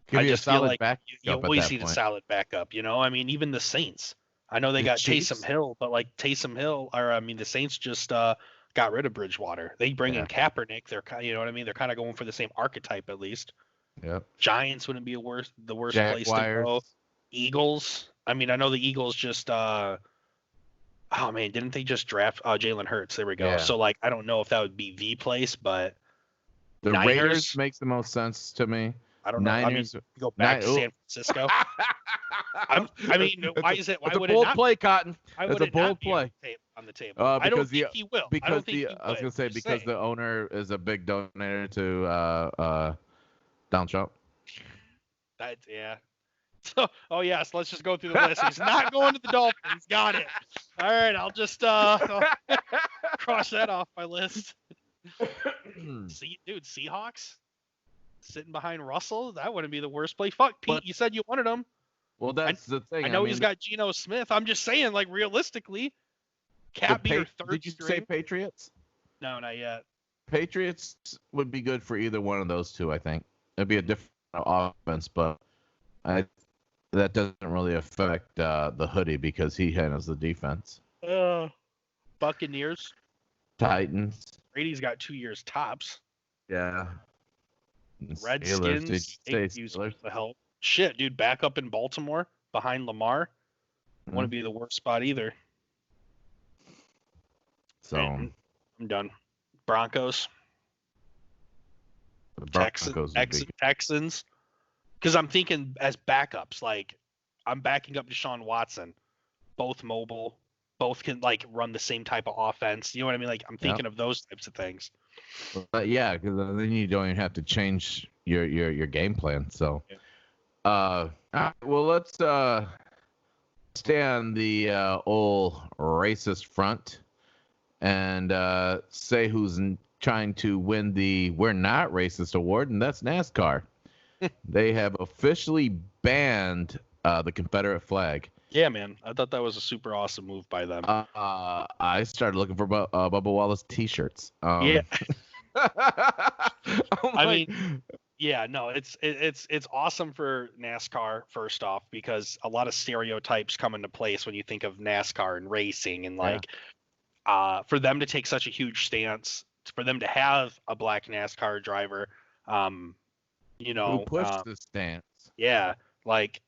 Could I be a just feel solid like you backup at always that need a point. solid backup. You know, I mean, even the Saints. I know they The got Taysom Chiefs. Hill, but like Taysom Hill, or I mean, the Saints just got rid of Bridgewater. They bring in Yeah. Kaepernick. You know what I mean? They're kind of going for the same archetype at least. Yep. Giants wouldn't be the worst place to Jaguars. go. Eagles. I mean, I know the Eagles just oh man, didn't they just draft Jalen Hurts? There we go. Yeah. So like, I don't know if that would be the place, but The Niners Raiders makes the most sense to me. I don't know. Niners. I mean, go back to San Francisco. I mean, why is it? Why would a bold it not? play, Cotton. Why It's would a it not bold be play. on the table? I don't think he will. I don't think he would. I was gonna say because the owner is a big donator to Donald Trump. Yeah. So, oh yes, let's just go through the list. He's not going to the Dolphins. Got it. All right, I'll just cross that off my list. Dude, Seahawks sitting behind Russell. That wouldn't be the worst play. Fuck, Pete. You said you wanted him. Well, that's the thing. I know he's got Geno Smith. I'm just saying, like realistically, Cap be your third Did you say Patriots? No, not yet. Patriots would be good for either one of those two. I think it'd be a different offense, but that doesn't really affect the hoodie because he handles the defense. Buccaneers. Titans. Brady's got 2 years tops. Yeah. Redskins. They use the help. Shit, dude, back up in Baltimore behind Lamar. Wouldn't be the worst spot either. So I'm done. Broncos. Texans. Because I'm thinking as backups, like I'm backing up Deshaun Watson. Both mobile, both can like run the same type of offense. You know what I mean? Like I'm thinking of those types of things. But yeah, because then you don't even have to change your game plan. So, well, let's stay on the old racist front and say who's trying to win the "We're Not Racist" award, and that's NASCAR. They have officially banned the Confederate flag. Yeah, man. I thought that was a super awesome move by them. I started looking for Bubba Wallace T-shirts. Yeah. I mean, yeah, no, it's awesome for NASCAR first off because a lot of stereotypes come into place when you think of NASCAR and racing and for them to take such a huge stance, for them to have a black NASCAR driver, who pushed the stance. Yeah, like,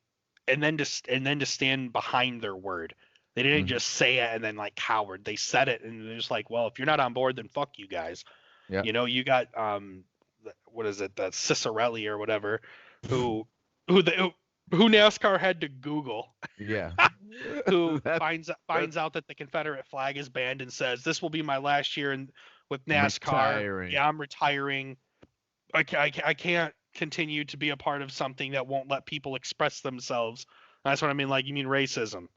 and then to stand behind their word. They didn't just say it and then like coward. They said it and they're just like, well, if you're not on board, then fuck you guys. Yeah. You know, you got what is it, the Cicerelli or whatever, who NASCAR had to Google. Yeah. Who finds out that the Confederate flag is banned and says, this will be my last year with NASCAR. Retiring. Yeah, I'm retiring. I can't continue to be a part of something that won't let people express themselves. That's what I mean. Like, you mean racism.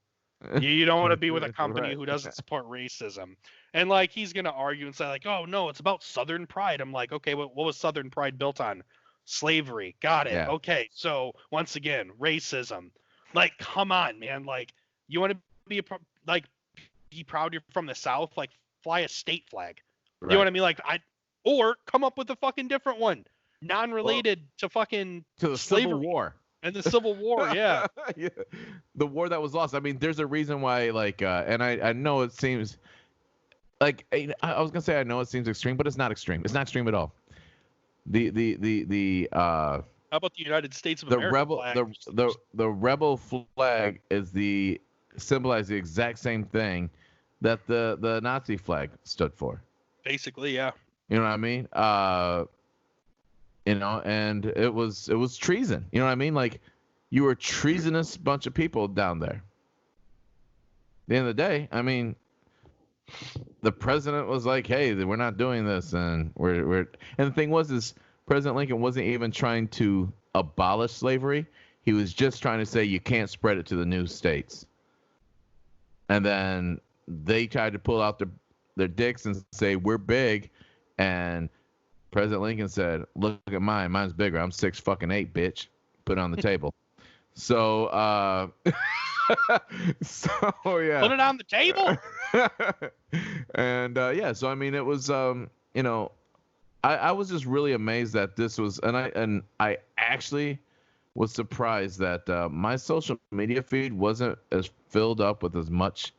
You don't want to be with a company who doesn't support racism. And like, he's going to argue and say like, oh no, it's about Southern pride. I'm like, okay, what was Southern pride built on? Slavery. Got it. Yeah. Okay. So once again, racism. Like, come on, man. Like, you want to be proud you're from the South, like fly a state flag. Right. You know what I mean? Like, or come up with a fucking different one. Non-related to the slavery. Civil War. And the Civil War, yeah. Yeah. The war that was lost. I mean, there's a reason why, like, and I know it seems like I was gonna say I know it seems extreme, but it's not extreme. It's not extreme at all. How about the United States of America? The rebel flag is symbolizes the exact same thing that the Nazi flag stood for. Basically, yeah. You know what I mean? And it was treason. You know what I mean? Like, you were a treasonous bunch of people down there. At the end of the day, I mean, the president was like, "Hey, we're not doing this," and we're. And the thing is President Lincoln wasn't even trying to abolish slavery. He was just trying to say you can't spread it to the new states. And then they tried to pull out their dicks and say we're big, and President Lincoln said, "Look at mine. Mine's bigger. I'm 6'8", bitch." Put it on the table. So, so yeah. Put it on the table. And yeah, so I mean, it was, you know, I was just really amazed that this was, and I actually was surprised that my social media feed wasn't as filled up with as much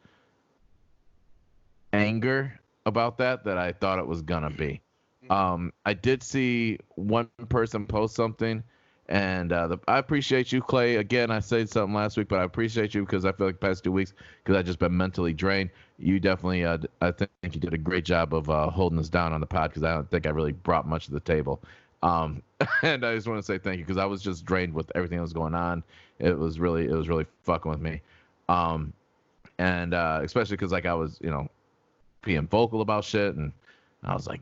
anger about that I thought it was gonna be. I did see one person post something, and I appreciate you, Clay. Again, I said something last week, but I appreciate you because I feel like the past 2 weeks, because I've just been mentally drained. You definitely, I think you did a great job of holding us down on the pod because I don't think I really brought much to the table. And I just want to say thank you because I was just drained with everything that was going on. It was really fucking with me. And especially because like I was, being vocal about shit, and I was like,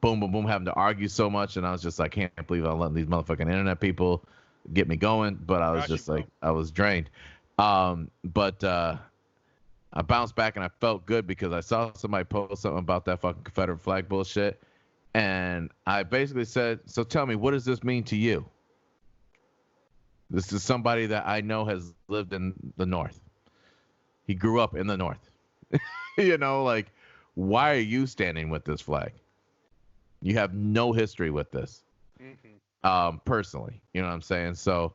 boom, boom, boom, having to argue so much, and I was just like, can't believe I'm letting these motherfucking internet people get me going. But I was just like, I was drained. But I bounced back and I felt good because I saw somebody post something about that fucking Confederate flag bullshit, and I basically said, so tell me, what does this mean to you? This is somebody that I know has lived in the North. He grew up in the North. Like, why are you standing with this flag? You have no history with this. Personally, you know what I'm saying? So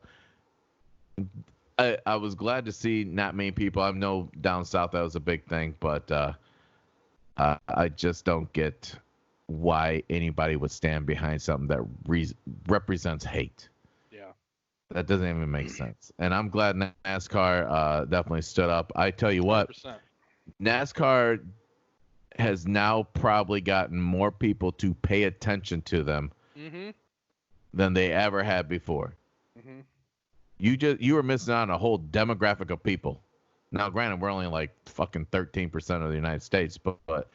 I was glad to see not many people. I know down south that was a big thing, but I just don't get why anybody would stand behind something that represents hate. Yeah. That doesn't even make sense. And I'm glad NASCAR definitely stood up. I tell you what, 100%. NASCAR has now probably gotten more people to pay attention to them than they ever had before. You were missing out on a whole demographic of people. Now, granted, we're only like fucking 13% of the United States, but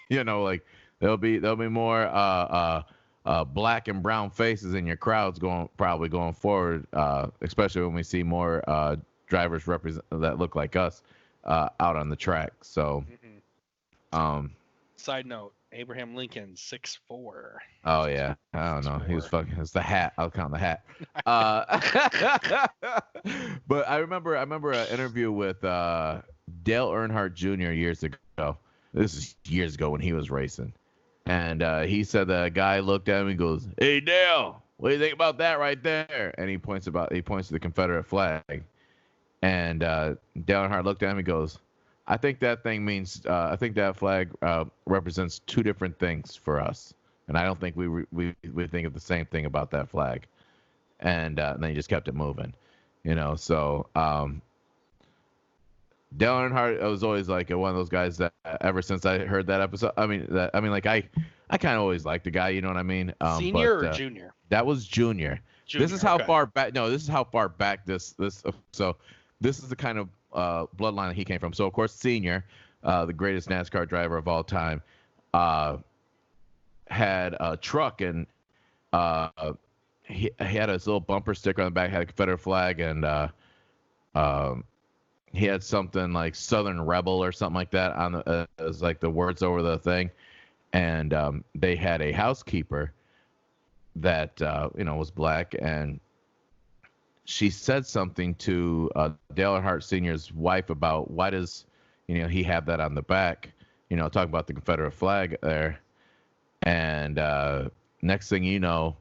like there'll be more black and brown faces in your crowds probably going forward, especially when we see more drivers that look like us out on the track. So, side note, Abraham Lincoln 6'4". Oh yeah, I don't know. He was fucking. It's the hat. I'll count the hat. But I remember an interview with Dale Earnhardt Jr. years ago. This is years ago when he was racing, and he said that a guy looked at him and goes, "Hey Dale, what do you think about that right there?" And he points to the Confederate flag, and Dale Earnhardt looked at him and goes, I think that flag represents two different things for us, and I don't think we think of the same thing about that flag. And then he just kept it moving, So Dale Earnhardt was always like one of those guys that ever since I heard that episode, I kind of always liked the guy, you know what I mean? Senior or junior? That was junior. This is how far back. No, this is how far back this. So this is the kind of bloodline that he came from. So of course, Senior, the greatest NASCAR driver of all time, had a truck, and he had his little bumper sticker on the back, had a Confederate flag, and he had something like Southern Rebel or something like that on the as like the words over the thing, and they had a housekeeper that was black, and she said something to Dale Earnhardt Sr.'s wife about why does, he have that on the back, talking about the Confederate flag there. And next thing you know,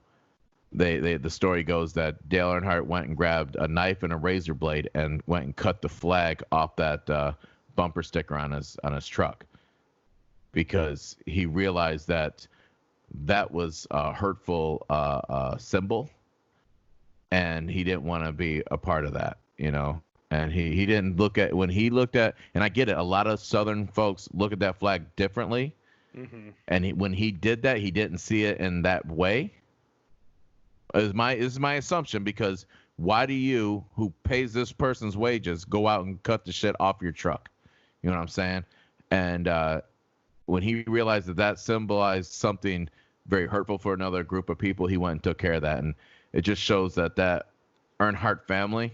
the story goes that Dale Earnhardt went and grabbed a knife and a razor blade and went and cut the flag off that bumper sticker on his truck, because he realized that was a hurtful symbol. And he didn't want to be a part of that, and he didn't look at, when he looked at, and I get it, a lot of Southern folks look at that flag differently. And when he did that, he didn't see it in that way. Is my assumption, because why do you, who pays this person's wages, go out and cut the shit off your truck? You know what I'm saying? And when he realized that symbolized something very hurtful for another group of people, he went and took care of that. And it just shows that Earnhardt family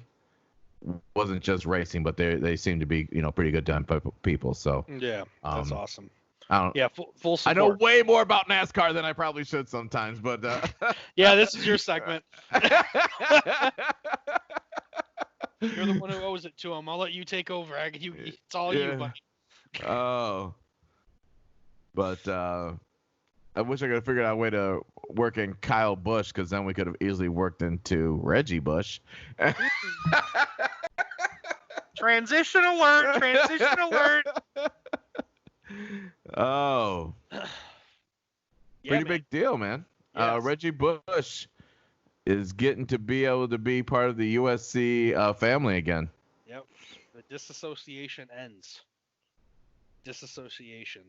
wasn't just racing, but they seem to be, pretty good time people. So yeah, that's awesome. I don't. Yeah, full I know support. way more about NASCAR than I probably should sometimes, but Yeah, this is your segment. You're the one who owes it to him. I'll let you take over. It's all you, buddy. Oh, but I wish I could have figured out a way to work in Kyle Busch, because then we could have easily worked into Reggie Bush. Transition alert! Transition alert! Oh, Yeah, pretty man. big deal, man. Yes. Reggie Bush is getting to be able to be part of the USC family again. Yep. The disassociation ends. Disassociation.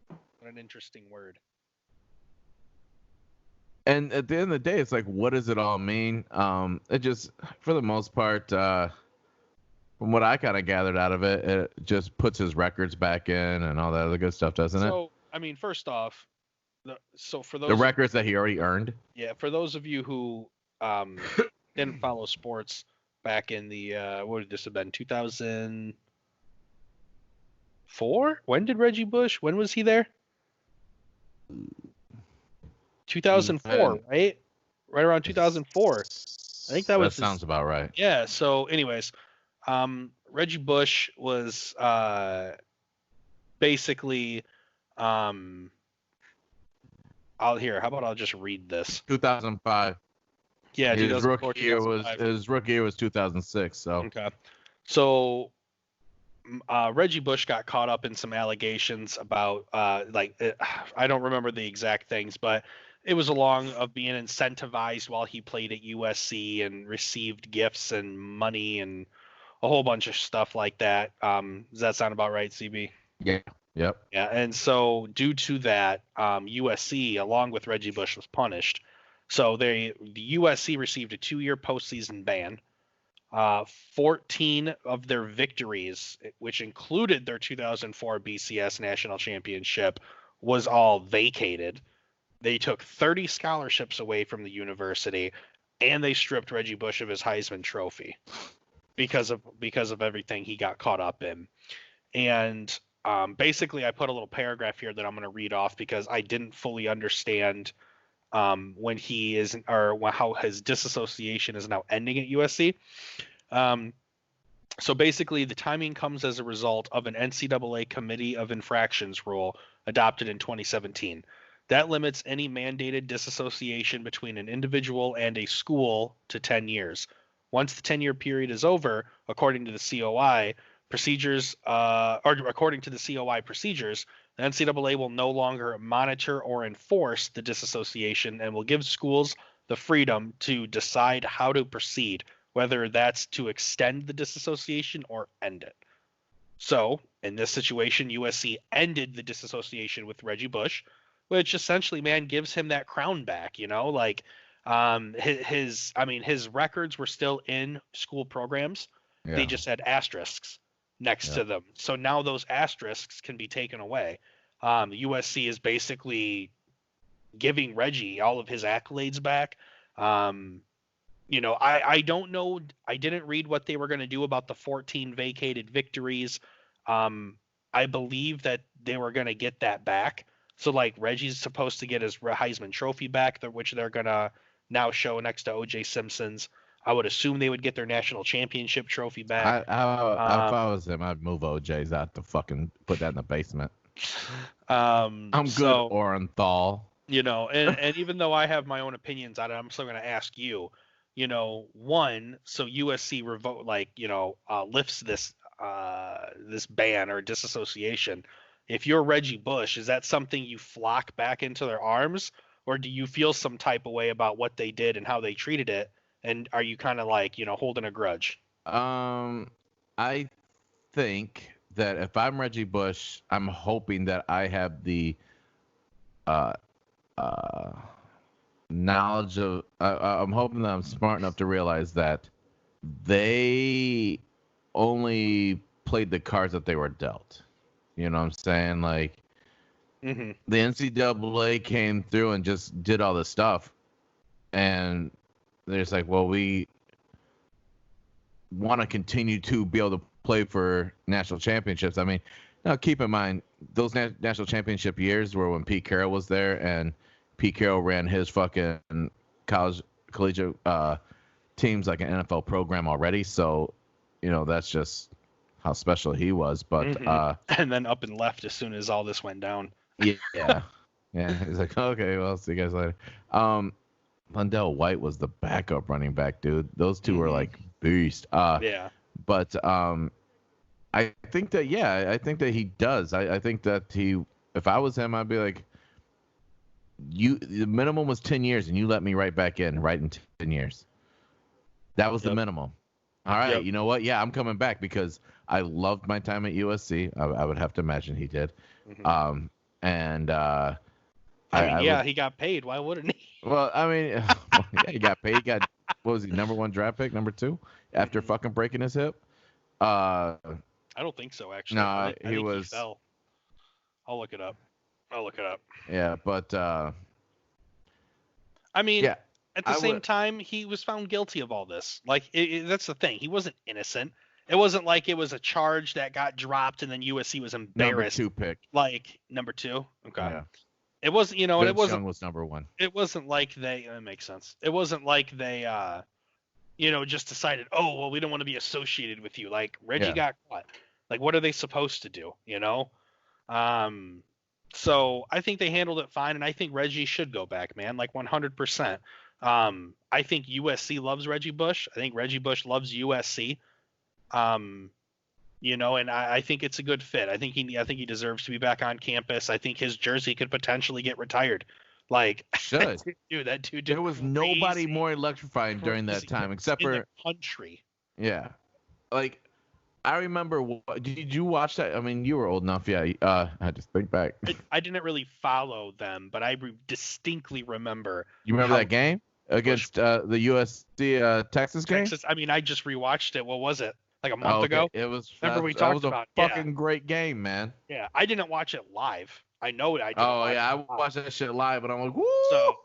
What an interesting word. And at the end of the day, it's like, what does it all mean? It just, for the most part, from what I kind of gathered out of it, it just puts his records back in and all that other good stuff, doesn't it? So, I mean, first off, for those The records that he already earned. Yeah, for those of you who didn't follow sports back in the what would this have been, 2004? When did Reggie Bush? When was he there? 2004, right? Right around 2004. I think that was. That sounds about right. Yeah. So, anyways, Reggie Bush was basically How about I'll just read this. 2005. Yeah, his rookie year was 2006. So okay. So Reggie Bush got caught up in some allegations about I don't remember the exact things, but it was along of being incentivized while he played at USC and received gifts and money and a whole bunch of stuff like that. Does that sound about right, CB? Yeah. Yep. Yeah, and so due to that, USC, along with Reggie Bush, was punished. So the USC received a 2-year postseason ban. 14 of their victories, which included their 2004 BCS national championship, was all vacated. They took 30 scholarships away from the university, and they stripped Reggie Bush of his Heisman Trophy because of everything he got caught up in. And basically, I put a little paragraph here that I'm going to read off because I didn't fully understand when he is, or how his disassociation is now ending at USC. So basically, the timing comes as a result of an NCAA Committee of Infractions rule adopted in 2017. That limits any mandated disassociation between an individual and a school to 10 years. Once the 10-year period is over, according to the COI procedures, the NCAA will no longer monitor or enforce the disassociation and will give schools the freedom to decide how to proceed, whether that's to extend the disassociation or end it. So, in this situation, USC ended the disassociation with Reggie Bush, which essentially, man, gives him that crown back, his records were still in school programs. Yeah. They just had asterisks next to them. So now those asterisks can be taken away. The USC is basically giving Reggie all of his accolades back. I don't know. I didn't read what they were going to do about the 14 vacated victories. I believe that they were going to get that back. So like Reggie's supposed to get his Heisman Trophy back, which they're going to now show next to O.J. Simpson's. I would assume they would get their national championship trophy back. If I was him, I'd move OJ's out to fucking put that in the basement. I'm good, Orenthal. And even though I have my own opinions on it, I'm still going to ask you. One, so USC lifts this ban or disassociation. If you're Reggie Bush, is that something you flock back into their arms, or do you feel some type of way about what they did and how they treated it? And are you kind of holding a grudge? I think that if I'm Reggie Bush, I'm hoping that I have the knowledge of. I'm hoping that I'm smart enough to realize that they only played the cards that they were dealt. You know what I'm saying? The NCAA came through and just did all this stuff, and they're just like, well, we want to continue to be able to play for national championships. I mean, Now, keep in mind, those national championship years were when Pete Carroll was there, and Pete Carroll ran his fucking collegiate teams like an NFL program already. So, that's just how special he was. But and then up and left as soon as all this went down. Yeah. He's like, okay, well, see you guys later. Lundell White was the backup running back, dude. Those two were like beast. Yeah. But I think that I think that he does. I think that if I was him, I'd be like, the minimum was 10 years, and you let me right back in 10 years. That was the minimum. All right, you know what? Yeah, I'm coming back because I loved my time at USC. I would have to imagine he did. And he got paid. Why wouldn't he? Well, I mean, he got paid. He got, what was he, number 1 draft pick, number 2, after fucking breaking his hip? I don't think so, actually. No, I he think was. He fell. I'll look it up. Yeah, but I mean, at the same time, he was found guilty of all this. Like, that's the thing. He wasn't innocent. It wasn't like it was a charge that got dropped and then USC was embarrassed. Number 2 pick. Like, number 2? Okay. Yeah. It wasn't, and it wasn't. Young was number 1. It wasn't like that makes sense. It wasn't like they, just decided, oh, well, we don't want to be associated with you. Like, Reggie got caught. Like, what are they supposed to do, So I think they handled it fine, and I think Reggie should go back, man, like 100%. I think USC loves Reggie Bush. I think Reggie Bush loves USC. And I think it's a good fit. I think he deserves to be back on campus. I think his jersey could potentially get retired. Like, should. that dude. There was nobody more electrifying during that time, except for the country. Yeah, like I remember. Did you watch that? I mean, you were old enough. Yeah. I had to think back. I didn't really follow them, but I distinctly remember. You remember that game against the USC Texas game? Texas. I mean, I just rewatched it. What was it? Like a month ago? It was. Remember we talked about a fucking great game, man. Yeah, I didn't watch it live. I know I did. Oh yeah, I watched that shit live, and I'm like, woo! So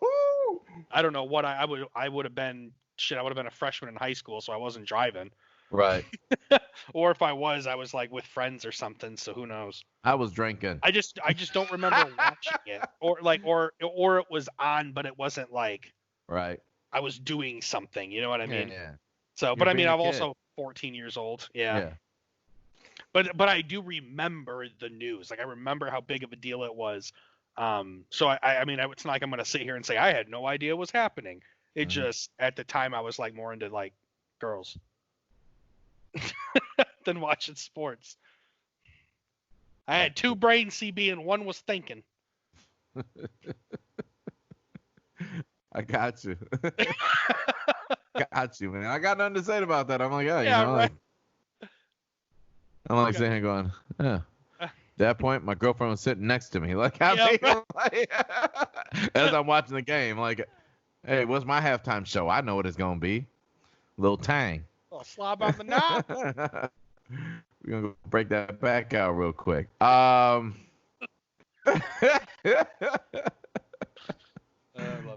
I don't know what I would have been. Shit, I would have been a freshman in high school, so I wasn't driving. Right. Or if I was like with friends or something. So who knows? I was drinking. I just don't remember watching it, or it was on, but it wasn't like. Right. I was doing something. You know what I mean? Yeah. So, but I mean, I'm also 14 years old. Yeah. But I do remember the news. Like, I remember how big of a deal it was. So I mean, it's not like I'm gonna sit here and say I had no idea what was happening. It just, at the time, I was like more into like girls than watching sports. I had 2 brains, CB, and 1 was thinking. I got you. Got you, man. I got nothing to say about that. I'm like, right. I'm like sitting here going, yeah. At that point, my girlfriend was sitting next to me. Like, as I'm watching the game, like, hey, what's my halftime show? I know what it's going to be. Little Tang. Oh, slob on the knob. We're going to break that back out real quick. I love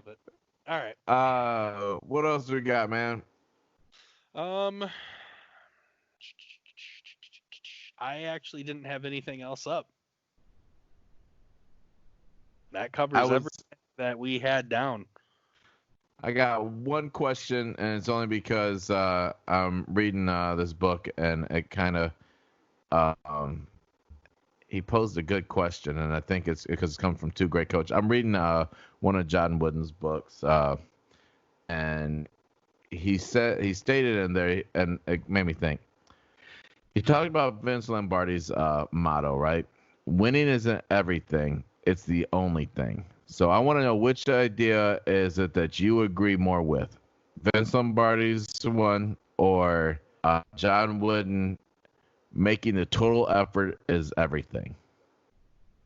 it. All right. What else we got, man? I actually didn't have anything else up. That covers everything that we had down. I got one question, and it's only because I'm reading this book, and it kind of he posed a good question, and I think it's because it comes from 2 great coaches. I'm reading one of John Wooden's books, and he stated in there, and it made me think. He talked about Vince Lombardi's motto, right? Winning isn't everything; it's the only thing. So I want to know, which idea is it that you agree more with? Vince Lombardi's one, or John Wooden making the total effort is everything?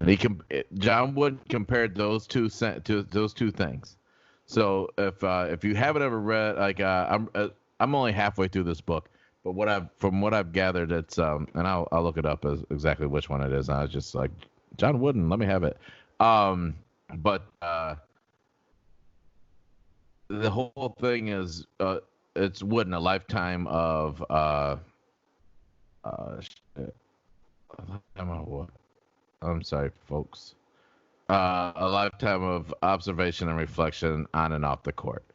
And John Wooden compared those two things. So if you haven't ever read, like I'm only halfway through this book, but from what I've gathered, it's and I'll look it up as exactly which one it is. And I was just like, John Wooden, let me have it. But the whole thing is it's Wooden, a lifetime of A lifetime of what? I'm sorry, folks. A lifetime of observation and reflection on and off the court.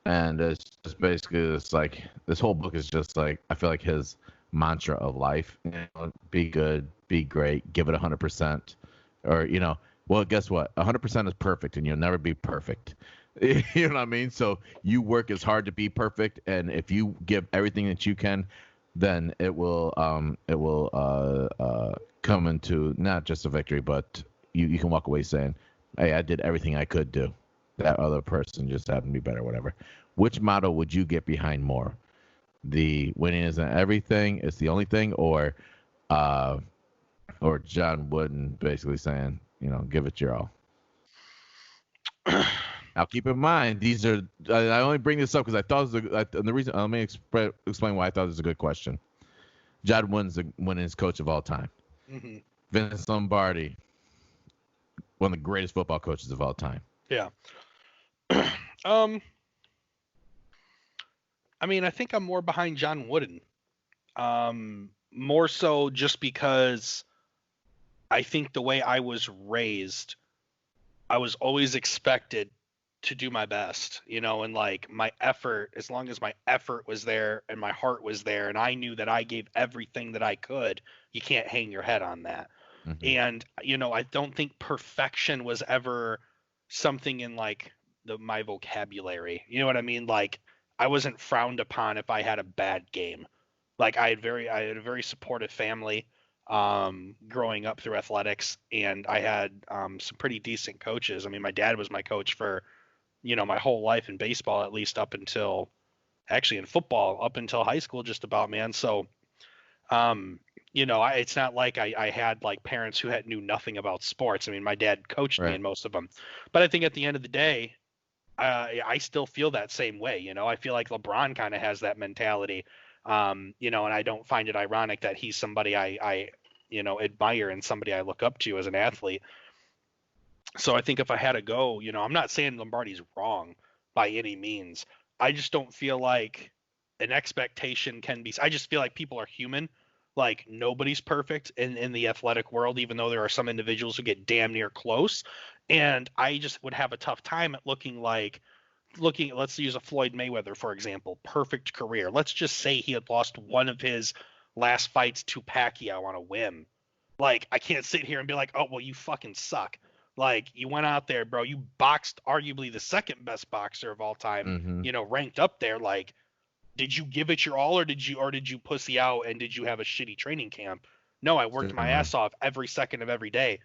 And it's just basically this like this whole book is just like I feel like his mantra of life. Be good, be great, give it 100%, or well, guess what? 100% is perfect, and you'll never be perfect. You know what I mean? So you work as hard to be perfect, and if you give everything that you can, then it will come into not just a victory, but you can walk away saying, "Hey, I did everything I could do. That other person just happened to be better, whatever." Which motto would you get behind more? The winning isn't everything; it's the only thing, uh, or John Wooden basically saying, give it your all. Now, keep in mind, these are. I only bring this up because I thought it was and the reason. Let me explain why I thought it was a good question. John Wooden's the winningest coach of all time. Mm-hmm. Vince Lombardi, one of the greatest football coaches of all time. Yeah. I mean, I think I'm more behind John Wooden. More so just because I think the way I was raised, I was always expected to do my best, and like my effort, as long as my effort was there and my heart was there and I knew that I gave everything that I could, you can't hang your head on that. Mm-hmm. And, I don't think perfection was ever something in like my vocabulary. You know what I mean? Like I wasn't frowned upon if I had a bad game. Like I had a very supportive family growing up through athletics, and I had some pretty decent coaches. I mean, my dad was my coach for, my whole life in baseball, at least up until actually in football, up until high school, just about, man. So, it's not like I had like parents who knew nothing about sports. I mean, my dad coached me in most of them, but I think at the end of the day, I still feel that same way. I feel like LeBron kind of has that mentality, and I don't find it ironic that he's somebody I admire and somebody I look up to as an athlete. So I think if I had to go, I'm not saying Lombardi's wrong by any means. I just don't feel like an expectation can be. I just feel like people are human. Like nobody's perfect in the athletic world, even though there are some individuals who get damn near close. And I just would have a tough time at let's use a Floyd Mayweather, for example, perfect career. Let's just say he had lost one of his last fights to Pacquiao on a whim. Like, I can't sit here and be like, oh, well, you fucking suck. Like, you went out there, bro. You boxed arguably the second best boxer of all time, Mm-hmm. Ranked up there. Like, did you give it your all, or did you pussy out and did you have a shitty training camp? No, I worked my ass off every second of every day.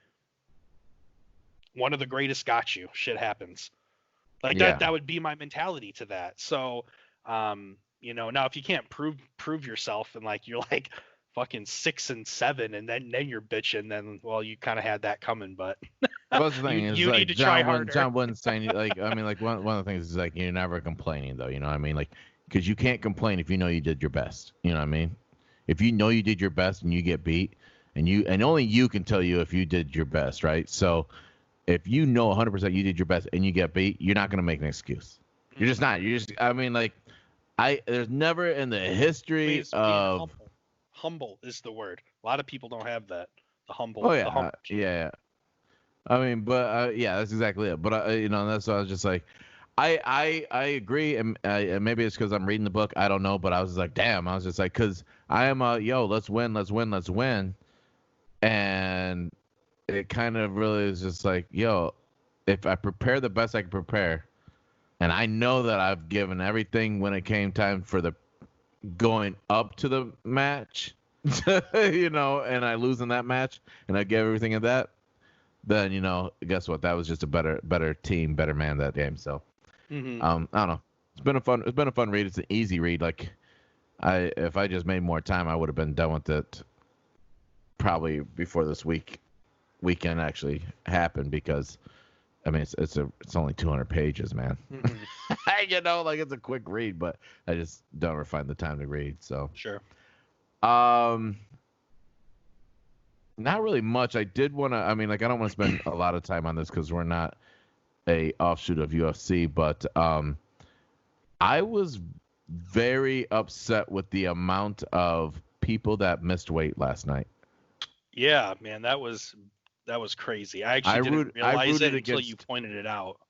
One of the greatest got you. Shit happens. Like that would be my mentality to that. So, now if you can't prove yourself and like you're like fucking 6 and 7 and then you're bitching, then well, you kind of had that coming. But well, the thing is, you like need to try harder. John Wooden's saying, like, I mean, like one of the things is like you're never complaining though. You know what I mean? Like, because you can't complain if you know you did your best. You know what I mean? If you know you did your best and you get beat, and only you can tell you if you did your best, right? So if you know 100% you did your best and you get beat, you're not going to make an excuse. You're just not. You're just, I mean, like, there's never in the history of. Humble is the word. A lot of people don't have that. The humble. Oh, yeah. The humble Yeah. I mean, but, yeah, that's exactly it. But, that's why I was just like, I agree. And maybe it's because I'm reading the book. I don't know. But I was just like, damn. I was just like, because I am let's win. And it kind of really is just like, if I prepare the best I can prepare, and I know that I've given everything when it came time for the going up to the match, and I lose in that match, and I gave everything in that, then guess what? That was just a better team, better man that game. So, I don't know. It's been a fun read. It's an easy read. Like, if I just made more time, I would have been done with it probably before this weekend actually happened, because I mean it's only 200 pages, man. Like it's a quick read, but I just don't ever find the time to read. So sure. Not really much. I did want to. I mean, like, I don't want to spend a lot of time on this because we're not a offshoot of UFC, but I was very upset with the amount of people that missed weight last night. Yeah, man, that was crazy. I actually didn't realize it until you pointed it out.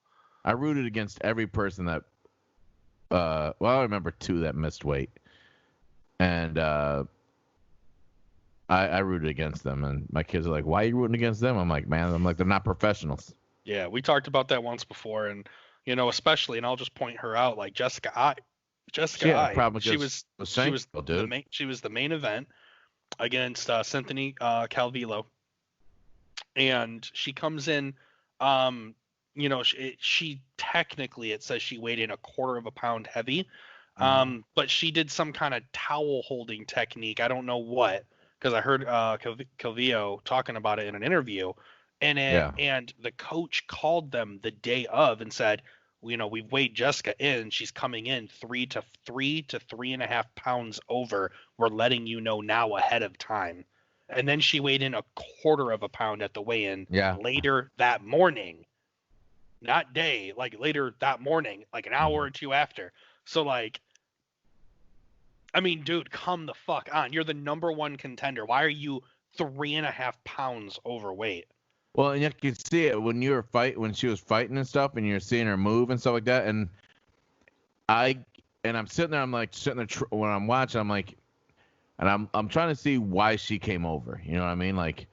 I rooted against every person that. Well, I remember 2 that missed weight, and I rooted against them, and my kids are like, "Why are you rooting against them?" I'm like, they're not professionals. Yeah, we talked about that once before, and especially, and I'll just point her out, like Jessica I. She was the main event against Cynthia Calvillo, and she comes in. She technically, it says she weighed in a quarter of a pound heavy, but she did some kind of towel holding technique. I don't know what, because I heard Calvillo talking about it in an interview, and the coach called them the day of and said, we've weighed Jessica in. She's coming in 3 to 3.5 pounds over. We're letting you know now ahead of time. And then she weighed in a quarter of a pound at the weigh-in later that morning. Not day, like later that morning, like an hour or 2 after. So, like, I mean, dude, come the fuck on. You're the number 1 contender. Why are you 3.5 pounds overweight? Well, and you could see it when she was fighting and stuff, and you're seeing her move and stuff like that. And I'm sitting there, when I'm watching, I'm like, and I'm trying to see why she came over. You know what I mean? Like,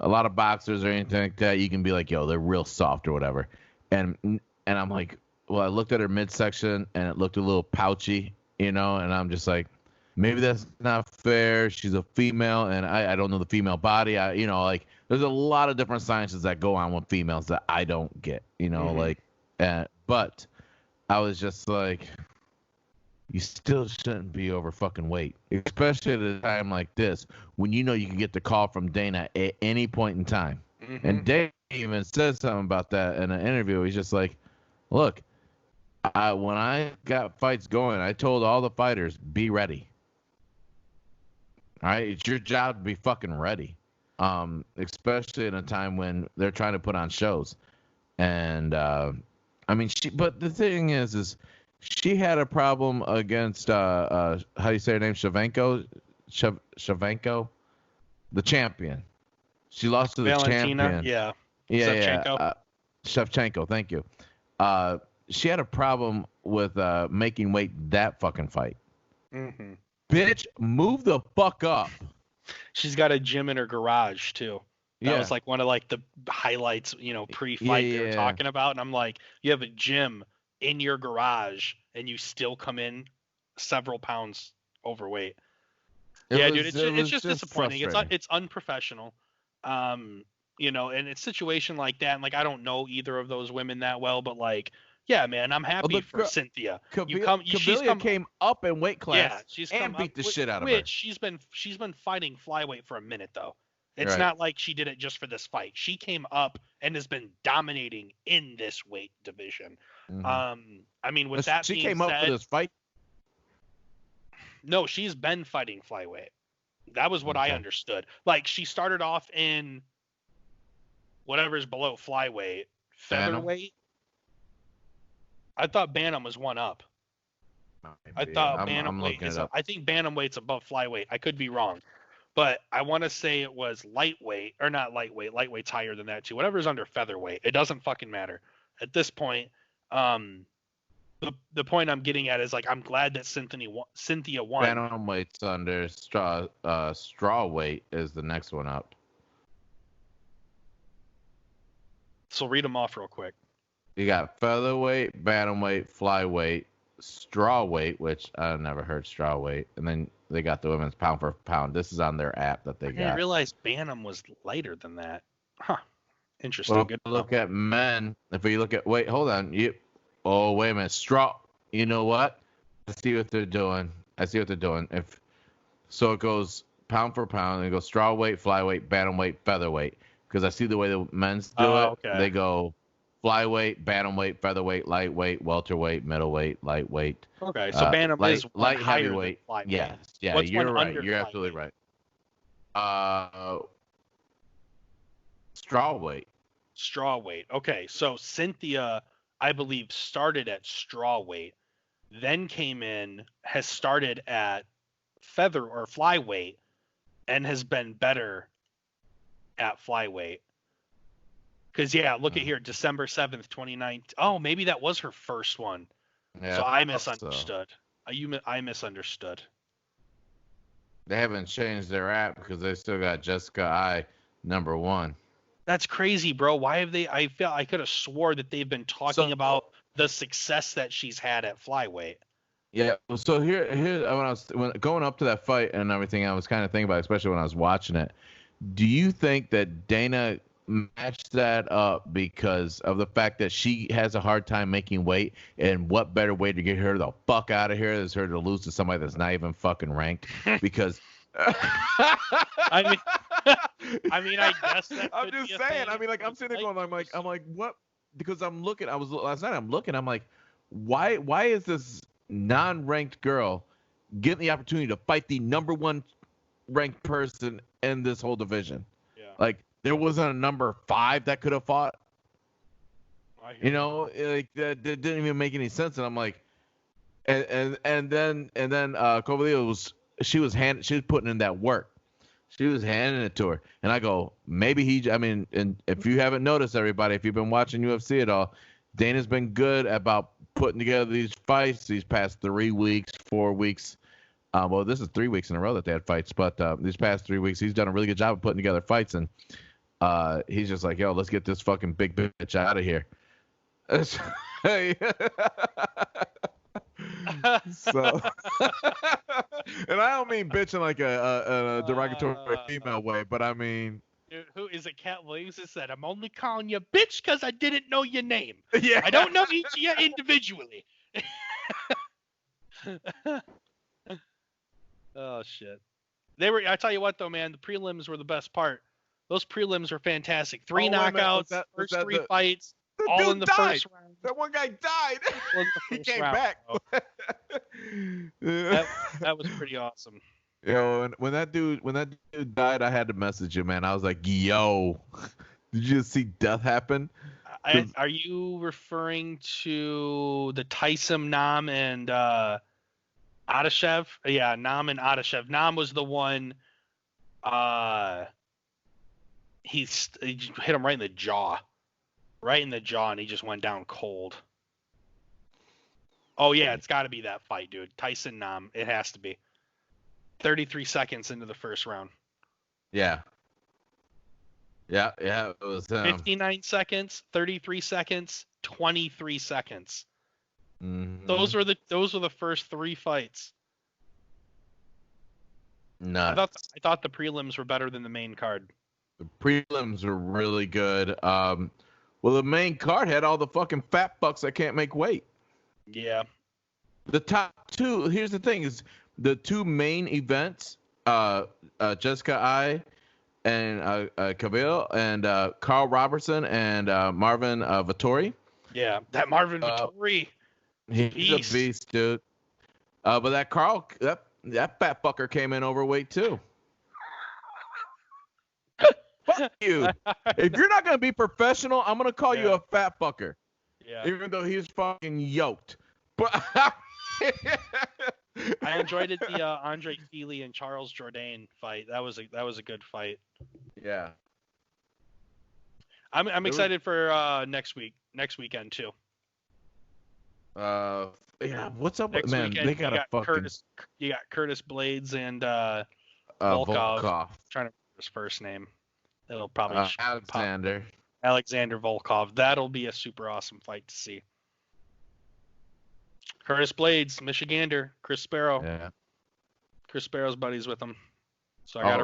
a lot of boxers or anything like that, you can be like, yo, they're real soft or whatever. And I'm like, well, I looked at her midsection and it looked a little pouchy, and I'm just like, maybe that's not fair. She's a female, and I don't know the female body. There's a lot of different sciences that go on with females that I don't get, but I was just like, you still shouldn't be over fucking weight, especially at a time like this when you can get the call from Dana at any point in time. And Dana even said something about that in an interview. He's just like, look, when I got fights going, I told all the fighters, be ready. All right, it's your job to be fucking ready, especially in a time when they're trying to put on shows. And but the thing is she had a problem against how do you say her name, Shevchenko, the champion. She lost to the Valentina, champion. Yeah. Shevchenko. Shevchenko, thank you. She had a problem with making weight that fucking fight. Bitch, move the fuck up. She's got a gym in her garage too. That was like one of like the highlights, pre-fight they were talking about. And I'm like, you have a gym in your garage and you still come in several pounds overweight. Dude, it's just disappointing. It's unprofessional. In a situation like that, and like I don't know either of those women that well, but like, yeah, man, I'm happy for Cynthia. She came up in weight class. Yeah, she's and beat the shit out of her. She's been fighting flyweight for a minute though. It's not like she did it just for this fight. She came up and has been dominating in this weight division. She came up for this fight. No, she's been fighting flyweight. That was what I understood. Like, she started off in whatever's below flyweight, featherweight. I thought bantam was one up. I thought bantamweight I think bantamweight's above flyweight. I could be wrong, but I want to say it was lightweight, or not lightweight. Lightweight's higher than that too. Whatever's under featherweight, it doesn't fucking matter at this point. The point I'm getting at is, like, I'm glad that Cynthia won. Bantamweight's under straw weight is the next one up. So read them off real quick. You got featherweight, bantamweight, flyweight, strawweight, which I've never heard strawweight, and then they got the women's pound for pound. This is on their app that they got. I realized bantam was lighter than that. Huh. Interesting. Well, look at men. If you look at hold on. Oh, wait a minute. Straw. You know what? I see what they're doing. If so, it goes pound for pound, and it goes strawweight, flyweight, bantamweight, featherweight. Because I see the way the men's do it. Okay. They go flyweight, bantamweight, featherweight, lightweight, welterweight, middleweight, lightweight. Okay, so bantam is light heavyweight. Yes, yeah, you're right. You're absolutely right. Strawweight. Strawweight. Okay, so Cynthia, I believe, started at strawweight, then has started at feather or flyweight, and has been better at flyweight. Because, yeah, look at here, December 7th, 2019. Oh, maybe that was her first one. Yeah, so I misunderstood. I misunderstood. They haven't changed their app because they still got Jessica I #1. That's crazy, bro. Why have they? I could have swore that they've been talking about the success that she's had at flyweight. Yeah. So here, when going up to that fight and everything, I was kind of thinking about it, especially when I was watching it. Do you think that Dana matched that up because of the fact that she has a hard time making weight, and what better way to get her the fuck out of here is her to lose to somebody that's not even fucking ranked? Because I guess that I'm just saying. I mean, like, I'm sitting there going, I'm like, what? Because last night I'm looking, I'm like, why is this non-ranked girl getting the opportunity to fight the #1 ranked person in this whole division? Yeah. Like, there wasn't a number 5 that could have fought. You know, like that didn't even make any sense. And I'm like, and then Kovalev she was putting in that work. She was handing it to her, and I go, maybe and if you haven't noticed, everybody, if you've been watching UFC at all, Dana's been good about putting together these fights these past 3 weeks, 4 weeks. Well, this is 3 weeks in a row that they had fights, but these past 3 weeks, he's done a really good job of putting together fights, and he's just like, yo, let's get this fucking big bitch out of here. So, and I don't mean bitch in like a derogatory female way, but I mean, who is it? Cat Williams that said, "I'm only calling you bitch because I didn't know your name. Yeah, I don't know each of you individually." Oh shit! I tell you what though, man, the prelims were the best part. Those prelims were fantastic. 3 knockouts, first 3 fights, all in the first round. That one guy died. He came back. That was pretty awesome. Yo, when that dude died, I had to message him, man. I was like, yo, did you see death happen? Are you referring to the Tyson, Nam, and Adeshev? Yeah, Nam and Adeshev. Nam was the one. He hit him right in the jaw, and he just went down cold. Oh yeah, it's got to be that fight, dude. Tyson Nam, it has to be. 33 seconds into the first round. Yeah. It was 59 seconds, 33 seconds, 23 seconds. Mm-hmm. Those were the first 3 fights. Nuts. I thought the prelims were better than the main card. The prelims were really good. Well, the main card had all the fucking fat fucks that can't make weight. Yeah. The top 2. Here's the thing: is the 2 main events, Jessica I and Cavill and Carl Robertson and Marvin Vettori. Yeah, that Marvin Vettori. He's a beast, dude. But that Carl, that fat fucker came in overweight too. Fuck you. If you're not gonna be professional, I'm gonna call you a fat fucker. Yeah. Even though he's fucking yoked. But I enjoyed it, the Andre Feely and Charles Jourdain fight. That was a good fight. Yeah. I'm excited for next weekend too. Yeah. What's up Next with man? weekend, They got a fucking. You got Curtis Blades and Volkov. Volkov. I'm trying to remember his first name. It'll probably Alexander Volkov. That'll be a super awesome fight to see. Curtis Blades, Michigander, Chris Sparrow. Yeah. Chris Sparrow's buddies with him. So I got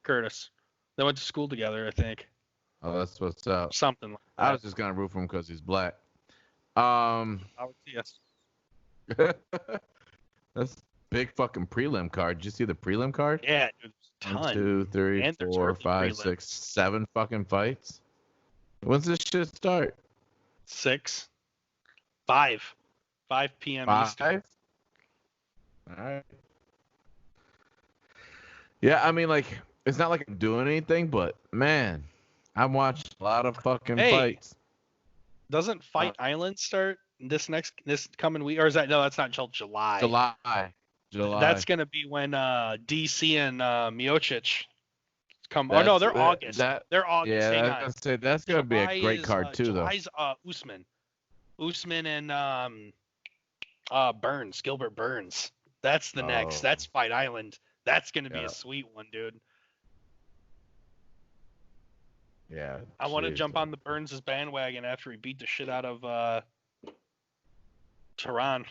Curtis. They went to school together, I think. Oh, that's what's up. Something like that. I was just gonna root for him because he's black. Yes. That's big fucking prelim card. Did you see the prelim card? Yeah, dude, ton. 1, 2, 3, And 4, 5, 6, 7 fucking fights. When's this shit start? 6. 5 p.m. 5? Eastern. All right. Yeah, I mean, like, it's not like I'm doing anything, but man, I'm watching a lot of fucking fights. Doesn't Fight Island start this coming week, or is that that's not until July? July. That's gonna be when DC and Miocic come. Oh no, they're August. That, They're August. yeah, Hang I was on. gonna say that's gonna be a great card too, though. July's Usman and Gilbert Burns. That's the next. Oh. That's Fight Island. That's gonna be Yeah. a sweet one, dude. Yeah. I want to jeez, jump on the Burns' bandwagon after he beat the shit out of Tehran.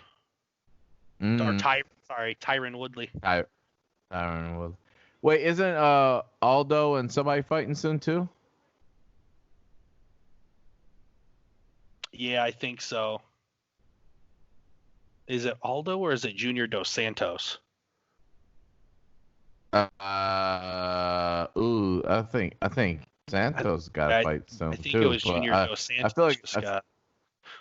Or Tyron Woodley. Tyron Woodley. Wait, isn't Aldo and somebody fighting soon too? Yeah, I think so. Is it Aldo or is it Junior Dos Santos? I think Santos got to fight soon I think too. it was Junior Dos Santos. I feel like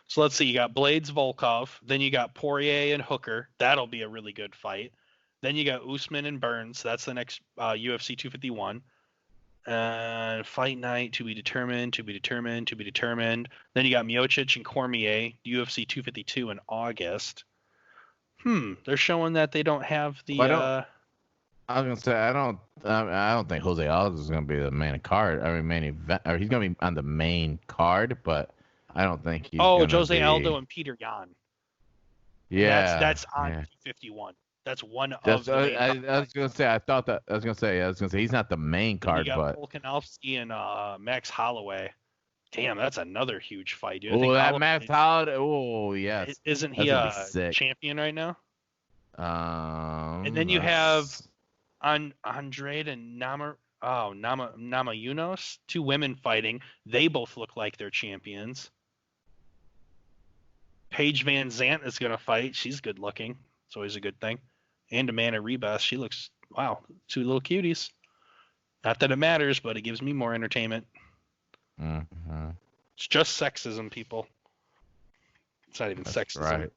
So let's see. You got Blades Volkov. Then you got Poirier and Hooker. That'll be a really good fight. Then you got Usman and Burns. That's the next UFC 251. Fight night to be determined. Then you got Miocic and Cormier, UFC 252 in August. They're showing that they don't have the. I was gonna say I don't think Jose Aldo is gonna be the main card. I mean, main event, or he's gonna be on the main card, but I don't think he's. Jose Aldo and Peter Yan. Yeah, that's on 251. That's one of the main I was gonna say. I was gonna say he's not the main card, you got but Volkanovski and Max Holloway. Damn, that's another huge fight, dude. Oh, that Max Holloway. Oh, yes. Isn't he a champion right now? And then you have Andrade and Namajunas, two women fighting. They both look like they're champions. Paige Van Zant is going to fight. She's good looking. It's always a good thing. And Amanda Ribas. She looks, wow, two little cuties. Not that it matters, but it gives me more entertainment. Mm-hmm. It's just sexism, people. It's not even sexism. Right.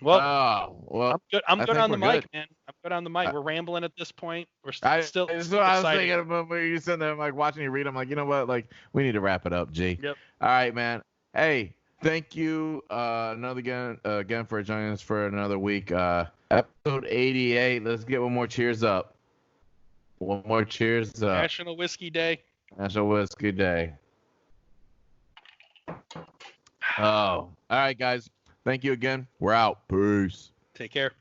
Well, I'm good on the mic, man. I'm good on the mic. We're rambling at this point. We're still I was excited. thinking when you sitting there, like watching you read. I'm like, you know what? Like, we need to wrap it up, G. Yep. All right, man. Hey, thank you again for joining us for another week. Episode 88. Let's get one more cheers up. One more cheers up. National Whiskey Day. National Whiskey Day. Oh, all right, guys. Thank you again. We're out. Peace. Take care.